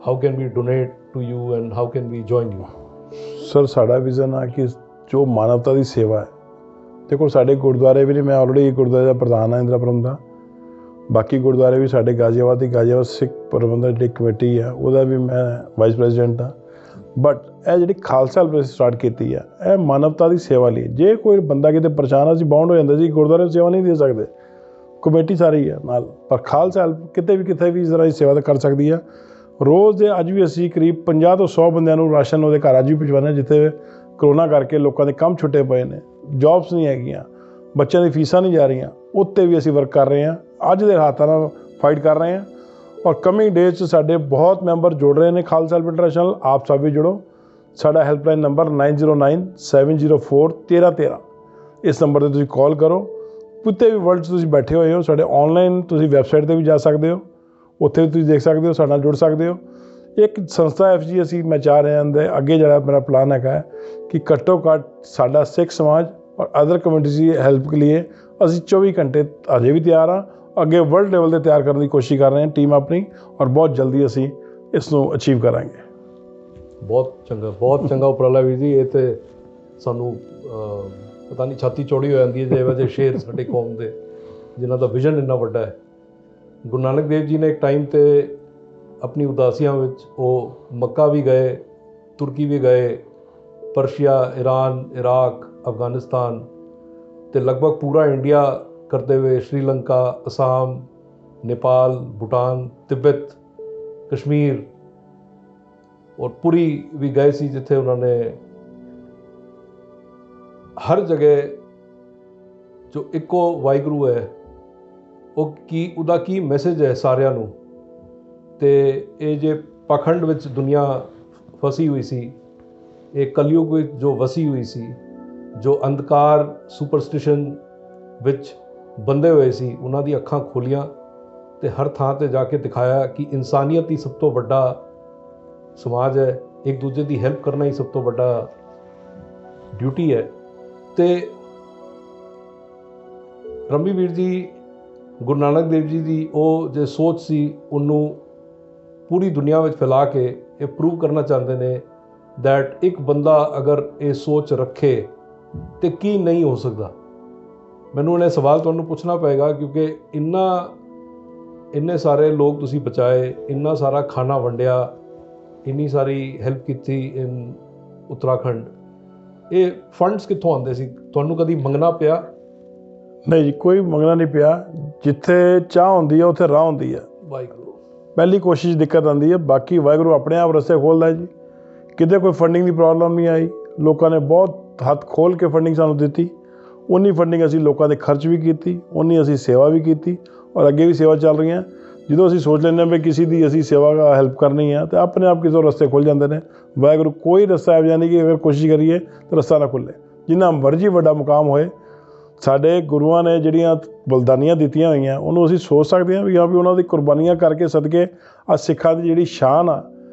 How can we donate to you and how can we join you? Sir ਸਾਡਾ ਵਿਜ਼ਨ ਆ ਕਿ ਜੋ ਮਾਨਵਤਾ ਦੀ ਸੇਵਾ ਹੈ, ਦੇਖੋ ਸਾਡੇ ਗੁਰਦੁਆਰੇ ਵੀ ਨੇ, ਮੈਂ ਆਲਰੇਡੀ ਗੁਰਦੁਆਰੇ ਦਾ ਪ੍ਰਧਾਨ ਹਾਂ ਇੰਦਰਾਪੁਰਮ ਦਾ, ਬਾਕੀ ਗੁਰਦੁਆਰੇ ਵੀ ਸਾਡੇ ਗਾਜ਼ੀਆਬਾਦ ਸਿੱਖ ਪ੍ਰਬੰਧਕ ਜਿਹੜੀ ਕਮੇਟੀ ਆ ਉਹਦਾ ਵੀ ਮੈਂ ਵਾਈਸ ਪ੍ਰੈਜ਼ੀਡੈਂਟ ਹਾਂ। ਬਟ ਇਹ ਜਿਹੜੀ ਖਾਲਸਾ ਹੈਲਪ ਸਟਾਰਟ ਕੀਤੀ ਆ ਇਹ ਮਾਨਵਤਾ ਦੀ ਸੇਵਾ ਲਈ। ਜੇ ਕੋਈ ਬੰਦਾ ਕਿਤੇ ਪਰੇਸ਼ਾਨ ਅਸੀਂ ਬਾਉਂਡ ਹੋ ਜਾਂਦਾ ਜੀ, ਗੁਰਦੁਆਰੇ ਸੇਵਾ ਨਹੀਂ ਦੇ ਸਕਦੇ, ਕਮੇਟੀ ਸਾਰੀ ਆ ਨਾਲ, ਪਰ ਖਾਲਸਾ ਹੈਲਪ ਕਿਤੇ ਵੀ ਇਸ ਤਰ੍ਹਾਂ ਦੀ ਸੇਵਾ ਕਰ ਸਕਦੀ ਆ। ਰੋਜ਼ ਦੇ ਅੱਜ ਵੀ ਅਸੀਂ ਕਰੀਬ 50 ਤੋਂ 100 ਬੰਦਿਆਂ ਨੂੰ ਰਾਸ਼ਨ ਉਹਦੇ ਘਰ ਅੱਜ ਵੀ ਪਹੁੰਚਾਉਂਦੇ ਹਾਂ, ਜਿੱਥੇ ਕਰੋਨਾ ਕਰਕੇ ਲੋਕਾਂ ਦੇ ਕੰਮ ਛੁੱਟੇ ਪਏ ਨੇ, ਜੌਬਸ ਨਹੀਂ ਹੈਗੀਆਂ, ਬੱਚਿਆਂ ਦੀ ਫੀਸਾਂ ਨਹੀਂ ਜਾ ਰਹੀਆਂ, ਉੱਤੇ ਵੀ ਅਸੀਂ ਵਰਕ ਕਰ ਰਹੇ ਹਾਂ, ਅੱਜ ਦੇ ਹਾਲਾਤਾਂ ਨਾਲ ਫਾਈਟ ਕਰ ਰਹੇ ਹਾਂ। ਔਰ ਕਮਿੰਗ ਡੇਜ਼ 'ਚ ਸਾਡੇ ਬਹੁਤ ਮੈਂਬਰ ਜੁੜ ਰਹੇ ਨੇ ਖਾਲਸਾ ਹੈਲਪ ਇੰਟਰਨੈਸ਼ਨਲ, ਆਪ ਸਭ ਵੀ ਜੁੜੋ। ਸਾਡਾ ਹੈਲਪਲਾਈਨ ਨੰਬਰ 9097041313, ਇਸ ਨੰਬਰ 'ਤੇ ਤੁਸੀਂ ਕਾਲ ਕਰੋ। ਕਿਤੇ ਵੀ ਵਰਲਡ 'ਚ ਤੁਸੀਂ ਬੈਠੇ ਹੋਏ ਹੋ, ਸਾਡੇ ਔਨਲਾਈਨ ਤੁਸੀਂ ਵੈਬਸਾਈਟ 'ਤੇ ਵੀ ਜਾ ਸਕਦੇ ਹੋ, ਉੱਥੇ ਵੀ ਤੁਸੀਂ ਦੇਖ ਸਕਦੇ ਹੋ, ਸਾਡੇ ਨਾਲ ਜੁੜ ਸਕਦੇ ਹੋ। ਇੱਕ ਸੰਸਥਾ FG ਮੈਂ ਚਾਹ ਰਹੇ ਹਾਂ ਦੇ ਅੱਗੇ ਜਿਹੜਾ ਮੇਰਾ ਪਲਾਨ ਹੈਗਾ ਕਿ ਘੱਟੋ ਘੱਟ ਸਾਡਾ ਸਿੱਖ ਸਮਾਜ ਔਰ ਅਦਰ ਕਮਿਊਨਿਟੀਜ਼ ਦੀ ਹੈਲਪ ਲਈ ਅਸੀਂ 24 ਘੰਟੇ ਅਜੇ ਵੀ ਤਿਆਰ ਹਾਂ, ਅੱਗੇ ਵਰਲਡ ਲੈਵਲ 'ਤੇ ਤਿਆਰ ਕਰਨ ਦੀ ਕੋਸ਼ਿਸ਼ ਕਰ ਰਹੇ ਹਾਂ ਟੀਮ ਆਪਣੀ, ਔਰ ਬਹੁਤ ਜਲਦੀ ਅਸੀਂ ਇਸ ਨੂੰ ਅਚੀਵ ਕਰਾਂਗੇ। ਬਹੁਤ ਚੰਗਾ ਉਪਰਾਲਾ ਵੀਰ ਜੀ। ਇਹ ਤੇ ਸਾਨੂੰ ਪਤਾ ਨਹੀਂ ਛਾਤੀ ਚੌੜੀ ਹੋ ਜਾਂਦੀ ਹੈ ਜੇ ਇਹੋ ਜਿਹੇ ਸ਼ੇਰ ਸਾਡੀ ਕੌਮ ਦੇ ਜਿਨ੍ਹਾਂ ਦਾ ਵਿਜ਼ਨ ਇੰਨਾ ਵੱਡਾ ਹੈ। ਗੁਰੂ ਨਾਨਕ ਦੇਵ ਜੀ ਨੇ ਇੱਕ ਟਾਈਮ 'ਤੇ ਆਪਣੀ ਉਦਾਸੀਆਂ ਵਿੱਚ ਉਹ ਮੱਕਾ ਵੀ ਗਏ, ਤੁਰਕੀ ਵੀ ਗਏ, ਪਰਸ਼ੀਆ, ईरान, इराक, अफगानिस्तान ਤੇ ਲਗਭਗ ਪੂਰਾ ਇੰਡੀਆ ਕਰਦੇ ਹੋਏ श्रीलंका, असम, नेपाल, भूटान, तिब्बत, कश्मीर और पुरी भी गए सी, जिथे उन्होंने हर जगह जो इको वाहिगुरू है वो की उदा की मैसेज है सारिਆਂ ਨੂੰ। ਤੇ ਇਹ ਜੇ ਪਾਖੰਡ ਵਿੱਚ ਦੁਨੀਆ ਫਸੀ ਹੋਈ ਸੀ, ਇਹ ਕਲਯੁਗ ਵਿੱਚ ਜੋ ਵਸੀ ਹੋਈ ਸੀ, ਜੋ ਅੰਧਕਾਰ ਸੁਪਰਸਟੀਸ਼ਨ ਵਿੱਚ ਬੰਦੇ ਹੋਏ ਸੀ, ਉਹਨਾਂ ਦੀ ਅੱਖਾਂ ਖੋਲੀਆਂ ਤੇ ਹਰ ਥਾਂ ਤੇ ਜਾ ਕੇ ਦਿਖਾਇਆ ਕਿ ਇਨਸਾਨੀਅਤ ਹੀ ਸਭ ਤੋਂ ਵੱਡਾ ਸਮਾਜ ਹੈ, ਇੱਕ ਦੂਜੇ ਦੀ ਹੈਲਪ ਕਰਨਾ ਹੀ ਸਭ ਤੋਂ ਵੱਡਾ ਡਿਊਟੀ ਹੈ। ਤੇ ਰੰਮੀ ਵੀਰ ਜੀ, ਗੁਰੂ ਨਾਨਕ ਦੇਵ ਜੀ ਦੀ ਉਹ ਜੇ ਸੋਚ ਸੀ ਉਹਨੂੰ ਪੂਰੀ ਦੁਨੀਆ ਵਿੱਚ ਫੈਲਾ ਕੇ ਇਹ ਪ੍ਰੂਵ ਕਰਨਾ ਚਾਹੁੰਦੇ ਨੇ ਦੈਟ ਇੱਕ ਬੰਦਾ ਅਗਰ ਇਹ ਸੋਚ ਰੱਖੇ ਤੇ ਕੀ ਨਹੀਂ ਹੋ ਸਕਦਾ। ਮੈਨੂੰ ਇਹ ਸਵਾਲ ਤੁਹਾਨੂੰ ਪੁੱਛਣਾ ਪਏਗਾ ਕਿਉਂਕਿ ਇੰਨੇ ਸਾਰੇ ਲੋਕ ਤੁਸੀਂ ਬਚਾਏ, ਇੰਨਾ ਸਾਰਾ ਖਾਣਾ ਵੰਡਿਆ, ਇੰਨੀ ਸਾਰੀ ਹੈਲਪ ਕੀਤੀ ਇਨ ਉੱਤਰਾਖੰਡ, ਇਹ ਫੰਡਸ ਕਿੱਥੋਂ ਆਉਂਦੇ ਸੀ? ਤੁਹਾਨੂੰ ਕਦੀ ਮੰਗਣਾ ਪਿਆ? ਨਹੀਂ ਜੀ, ਕੋਈ ਮੰਗਣਾ ਨਹੀਂ ਪਿਆ। ਜਿੱਥੇ ਚਾਹ ਹੁੰਦੀ ਹੈ ਉੱਥੇ ਰਾਹ ਹੁੰਦੀ ਹੈ। ਵਾਹਿਗੁਰੂ ਪਹਿਲੀ ਕੋਸ਼ਿਸ਼ ਦਿੱਕਤ ਆਉਂਦੀ ਹੈ, ਬਾਕੀ ਵਾਹਿਗੁਰੂ ਆਪਣੇ ਆਪ ਰਸਤੇ ਖੋਲ੍ਹਦਾ ਜੀ। ਕਿਤੇ ਕੋਈ ਫੰਡਿੰਗ ਦੀ ਪ੍ਰੋਬਲਮ ਨਹੀਂ ਆਈ, ਲੋਕਾਂ ਨੇ ਬਹੁਤ ਹੱਥ ਖੋਲ੍ਹ ਕੇ ਫੰਡਿੰਗ ਸਾਨੂੰ ਦਿੱਤੀ। ਉਨੀ ਫੰਡਿੰਗ ਅਸੀਂ ਲੋਕਾਂ ਦੇ ਖਰਚ ਵੀ ਕੀਤੀ, ਉਨੀ ਅਸੀਂ ਸੇਵਾ ਵੀ ਕੀਤੀ ਔਰ ਅੱਗੇ ਵੀ ਸੇਵਾ ਚੱਲ ਰਹੀਆਂ। ਜਦੋਂ ਅਸੀਂ ਸੋਚ ਲੈਂਦੇ ਹਾਂ ਵੀ ਕਿਸੇ ਦੀ ਅਸੀਂ ਸੇਵਾ ਹੈਲਪ ਕਰਨੀ ਹੈ ਤਾਂ ਆਪਣੇ ਆਪ ਕਿਸੇ ਰਸਤੇ ਖੁੱਲ੍ਹ ਜਾਂਦੇ ਨੇ। ਵਾਹਿਗੁਰੂ ਕੋਈ ਰਸਤਾ ਇਹੋ ਜਿਹਾ ਨਹੀਂ ਕਿ ਅਗਰ ਕੋਸ਼ਿਸ਼ ਕਰੀਏ ਤਾਂ ਰਸਤਾ ਨਾ ਖੁੱਲ੍ਹੇ। ਜਿੰਨਾ ਮਰਜ਼ੀ ਵੱਡਾ ਮੁਕਾਮ ਹੋਏ, ਸਾਡੇ ਗੁਰੂਆਂ ਨੇ ਜਿਹੜੀਆਂ ਬਲਿਦਾਨੀਆਂ ਦਿੱਤੀਆਂ ਹੋਈਆਂ ਉਹਨੂੰ ਅਸੀਂ ਸੋਚ ਸਕਦੇ ਹਾਂ ਵੀ ਹਾਂ ਵੀ ਉਹਨਾਂ ਦੀ ਕੁਰਬਾਨੀਆਂ ਕਰਕੇ ਸਦਕੇ ਅੱਜ ਸਿੱਖਾਂ ਦੀ ਜਿਹੜੀ ਸ਼ਾਨ ਆ,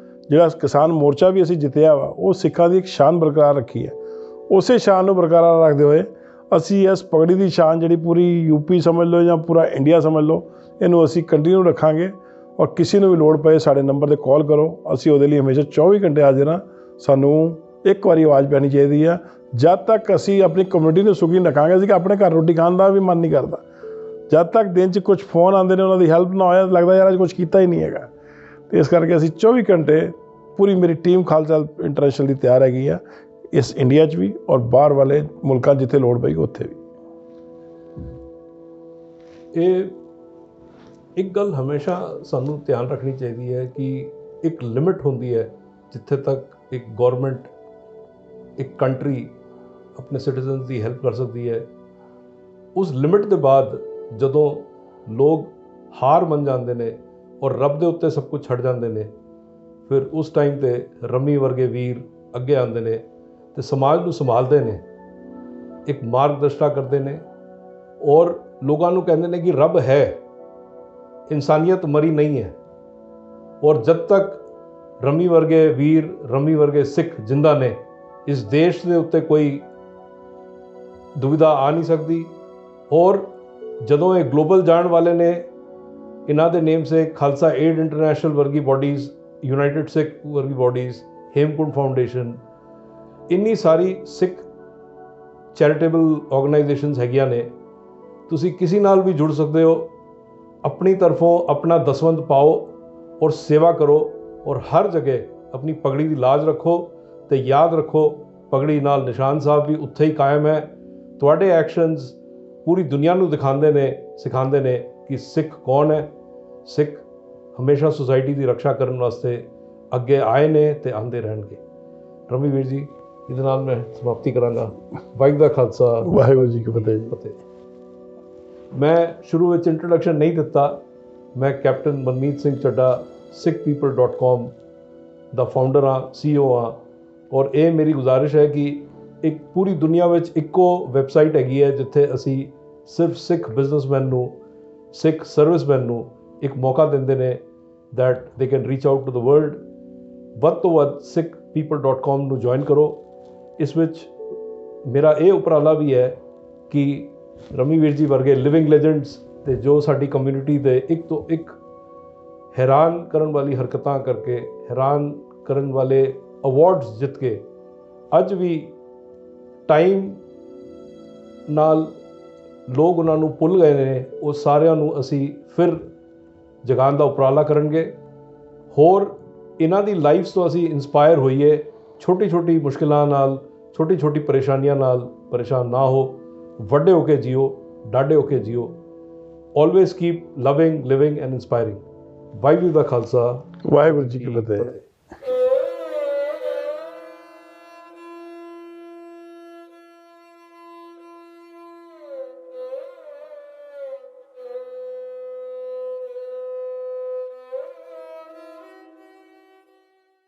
ਜਿਹੜਾ ਕਿਸਾਨ ਮੋਰਚਾ ਵੀ ਅਸੀਂ ਜਿੱਤਿਆ ਵਾ, ਉਹ ਸਿੱਖਾਂ ਦੀ ਇੱਕ ਸ਼ਾਨ ਬਰਕਰਾਰ ਰੱਖੀ ਹੈ। ਉਸੇ ਸ਼ਾਨ ਨੂੰ ਬਰਕਰਾਰ ਰੱਖਦੇ ਹੋਏ ਅਸੀਂ ਇਸ ਪਗੜੀ ਦੀ ਸ਼ਾਨ ਜਿਹੜੀ ਪੂਰੀ UP ਸਮਝ ਲਓ ਜਾਂ ਪੂਰਾ ਇੰਡੀਆ ਸਮਝ ਲਓ, ਇਹਨੂੰ ਅਸੀਂ ਕੰਟੀਨਿਊ ਰੱਖਾਂਗੇ। ਔਰ ਕਿਸੇ ਨੂੰ ਵੀ ਲੋੜ ਪਏ ਸਾਡੇ ਨੰਬਰ 'ਤੇ ਕਾਲ ਕਰੋ, ਅਸੀਂ ਉਹਦੇ ਲਈ ਹਮੇਸ਼ਾ 24 ਘੰਟੇ ਹਾਜ਼ਰ ਹਾਂ। ਸਾਨੂੰ ਇੱਕ ਵਾਰੀ ਆਵਾਜ਼ ਪੈਣੀ ਚਾਹੀਦੀ ਆ। ਜਦ ਤੱਕ ਅਸੀਂ ਆਪਣੀ ਕਮਿਊਨਿਟੀ ਨੂੰ ਸੁਖੀ ਰੱਖਾਂਗੇ, ਅਸੀਂ ਕਿ ਆਪਣੇ ਘਰ ਰੋਟੀ ਖਾਣ ਦਾ ਵੀ ਮਨ ਨਹੀਂ ਕਰਦਾ। ਜਦ ਤੱਕ ਦਿਨ 'ਚ ਕੁਝ ਫੋਨ ਆਉਂਦੇ ਨੇ ਉਹਨਾਂ ਦੀ ਹੈਲਪ ਨਾ ਹੋਇਆ, ਲੱਗਦਾ ਯਾਰ ਅੱਜ ਕੁਝ ਕੀਤਾ ਹੀ ਨਹੀਂ ਹੈਗਾ। ਅਤੇ ਇਸ ਕਰਕੇ ਅਸੀਂ 24 ਘੰਟੇ ਪੂਰੀ ਮੇਰੀ ਟੀਮ ਖਾਲਸਾ ਇੰਟਰਨੈਸ਼ਨਲ ਦੀ ਤਿਆਰ ਹੈਗੀ ਆ, ਇਸ ਇੰਡੀਆ 'ਚ ਵੀ ਔਰ ਬਾਹਰ ਵਾਲੇ ਮੁਲਕਾਂ ਜਿੱਥੇ ਲੋੜ ਪਈ ਉੱਥੇ ਵੀ। ਇਹ ਇੱਕ ਗੱਲ ਹਮੇਸ਼ਾ ਸਾਨੂੰ ਧਿਆਨ ਰੱਖਣੀ ਚਾਹੀਦੀ ਹੈ ਕਿ ਇੱਕ ਲਿਮਿਟ ਹੁੰਦੀ ਹੈ ਜਿੱਥੇ ਤੱਕ ਇੱਕ ਗੌਰਮੈਂਟ, ਇੱਕ ਕੰਟਰੀ ਆਪਣੇ ਸਿਟੀਜ਼ਨਸ ਦੀ ਹੈਲਪ ਕਰ ਸਕਦੀ ਹੈ। ਉਸ ਲਿਮਿਟ ਦੇ ਬਾਅਦ ਜਦੋਂ ਲੋਕ ਹਾਰ ਮੰਨ ਜਾਂਦੇ ਨੇ ਔਰ ਰੱਬ ਦੇ ਉੱਤੇ ਸਭ ਕੁਝ ਛੱਡ ਜਾਂਦੇ ਨੇ, ਫਿਰ ਉਸ ਟਾਈਮ 'ਤੇ ਰੰਮੀ ਵਰਗੇ ਵੀਰ ਅੱਗੇ ਆਉਂਦੇ ਨੇ ਅਤੇ ਸਮਾਜ ਨੂੰ ਸੰਭਾਲਦੇ ਨੇ, ਇੱਕ ਮਾਰਗਦਰਸ਼ਤਾ ਕਰਦੇ ਨੇ ਔਰ ਲੋਕਾਂ ਨੂੰ ਕਹਿੰਦੇ ਨੇ ਕਿ ਰੱਬ ਹੈ, ਇਨਸਾਨੀਅਤ ਮਰੀ ਨਹੀਂ ਹੈ। ਔਰ ਜਦ ਤੱਕ ਰੰਮੀ ਵਰਗੇ ਵੀਰ, ਰੰਮੀ ਵਰਗੇ ਸਿੱਖ ਜਿੰਦਾ ਨੇ, ਇਸ ਦੇਸ਼ ਦੇ ਉੱਤੇ ਕੋਈ ਦੁਵਿਧਾ ਆ ਨਹੀਂ ਸਕਦੀ। ਔਰ ਜਦੋਂ ਇਹ ਗਲੋਬਲ ਜਾਣ ਵਾਲੇ ਨੇ, ਇਹਨਾਂ ਦੇ ਨੇਮ ਸੇ ਖਾਲਸਾ ਏਡ ਇੰਟਰਨੈਸ਼ਨਲ ਵਰਗੀ ਬੋਡੀਜ਼, ਯੂਨਾਈਟਿਡ ਸਿੱਖ ਵਰਗੀ ਬੋਡੀਜ਼, ਹੇਮਕੁੰਡ ਫਾਊਂਡੇਸ਼ਨ, ਇੰਨੀ ਸਾਰੀ ਸਿੱਖ ਚੈਰੀਟੇਬਲ ਆਰਗੇਨਾਈਜੇਸ਼ਨਸ ਹੈਗੀਆਂ ਨੇ। ਤੁਸੀਂ ਕਿਸੇ ਨਾਲ ਵੀ ਜੁੜ ਸਕਦੇ ਹੋ, ਆਪਣੀ ਤਰਫੋਂ ਆਪਣਾ ਦਸਵੰਧ ਪਾਓ ਔਰ ਸੇਵਾ ਕਰੋ, ਔਰ ਹਰ ਜਗ੍ਹਾ ਆਪਣੀ ਪਗੜੀ ਦੀ ਲਾਜ ਰੱਖੋ ਤੇ ਯਾਦ ਰੱਖੋ ਪਗੜੀ ਨਾਲ ਨਿਸ਼ਾਨ ਸਾਹਿਬ ਵੀ ਉੱਥੇ ਹੀ ਕਾਇਮ ਹੈ। ਤੁਹਾਡੇ ਐਕਸ਼ਨਸ ਪੂਰੀ ਦੁਨੀਆ ਨੂੰ ਦਿਖਾਉਂਦੇ ਨੇ, ਸਿਖਾਉਂਦੇ ਨੇ ਕਿ ਸਿੱਖ ਕੌਣ ਹੈ। ਸਿੱਖ ਹਮੇਸ਼ਾ ਸੁਸਾਇਟੀ ਦੀ ਰੱਖਿਆ ਕਰਨ ਵਾਸਤੇ ਅੱਗੇ ਆਏ ਨੇ ਤੇ ਆਉਂਦੇ ਰਹਿਣਗੇ। ਰਮੀ ਵੀਰ ਜੀ, ਇਹਦੇ ਨਾਲ ਮੈਂ ਸਮਾਪਤੀ ਕਰਾਂਗਾ। ਵਾਹਿਗੁਰੂ ਦਾ ਖਾਲਸਾ, ਵਾਹਿਗੁਰੂ ਜੀ ਕੀ ਫਤਿਹ ਜੀ। ਫਤਿਹ। ਮੈਂ ਸ਼ੁਰੂ ਵਿੱਚ ਇੰਟਰੋਡਕਸ਼ਨ ਨਹੀਂ ਦਿੱਤਾ। ਮੈਂ ਕੈਪਟਨ ਮਨਮੀਤ ਸਿੰਘ ਚੱਡਾ sikhpeople.com ਦਾ ਫਾਊਂਡਰ ਹਾਂ, CEO ਹਾਂ। ਔਰ ਇਹ ਮੇਰੀ ਗੁਜ਼ਾਰਿਸ਼ ਹੈ ਕਿ ਇੱਕ ਪੂਰੀ ਦੁਨੀਆ ਵਿੱਚ ਇੱਕੋ ਵੈਬਸਾਈਟ ਹੈਗੀ ਹੈ ਜਿੱਥੇ ਅਸੀਂ ਸਿਰਫ ਸਿੱਖ ਬਿਜ਼ਨਸਮੈਨ ਨੂੰ, ਸਿੱਖ ਸਰਵਿਸਮੈਨ ਨੂੰ ਇੱਕ ਮੌਕਾ ਦਿੰਦੇ ਨੇ that they can reach out to the world. ਵੱਧ ਤੋਂ ਵੱਧ sikhpeople.com ਨੂੰ ਜੁਆਇਨ ਕਰੋ। ਇਸ ਵਿੱਚ ਮੇਰਾ ਇਹ ਉਪਰਾਲਾ ਵੀ ਹੈ ਕਿ ਰਮੀ ਵੀਰ ਜੀ ਵਰਗੇ ਲਿਵਿੰਗ ਲੈਜੈਂਡਸ ਤੇ ਜੋ ਸਾਡੀ ਕਮਿਊਨਿਟੀ ਦੇ ਇੱਕ ਤੋਂ ਇੱਕ ਹੈਰਾਨ ਕਰਨ ਵਾਲੀ ਹਰਕਤਾਂ ਕਰਕੇ, ਹੈਰਾਨ ਕਰਨ ਵਾਲੇ ਅਵਾਰਡਸ ਜਿੱਤ ਕੇ ਅੱਜ ਵੀ ਟਾਈਮ ਨਾਲ ਲੋਕ ਉਹਨਾਂ ਨੂੰ ਭੁੱਲ ਗਏ ਨੇ, ਉਹ ਸਾਰਿਆਂ ਨੂੰ ਅਸੀਂ ਫਿਰ ਜਗਾਉਣ ਦਾ ਉਪਰਾਲਾ ਕਰਨਗੇ। ਹੋਰ ਇਹਨਾਂ ਦੀ ਲਾਈਫਸ ਤੋਂ ਅਸੀਂ ਇੰਸਪਾਇਰ ਹੋਈਏ। ਛੋਟੀ ਛੋਟੀ ਮੁਸ਼ਕਿਲਾਂ ਨਾਲ, ਛੋਟੀ ਛੋਟੀ ਪਰੇਸ਼ਾਨੀਆਂ ਨਾਲ ਪਰੇਸ਼ਾਨ ਨਾ ਹੋ, ਵੱਡੇ ਹੋ ਕੇ ਜੀਓ, ਡਾਢੇ ਹੋ ਕੇ ਜੀਓ। Always keep loving, living and inspiring. Waheguru ਦਾ ਖਾਲਸਾ, ਵਾਹਿਗੁਰੂ ਜੀ ਕੀ ਫਤਿਹ।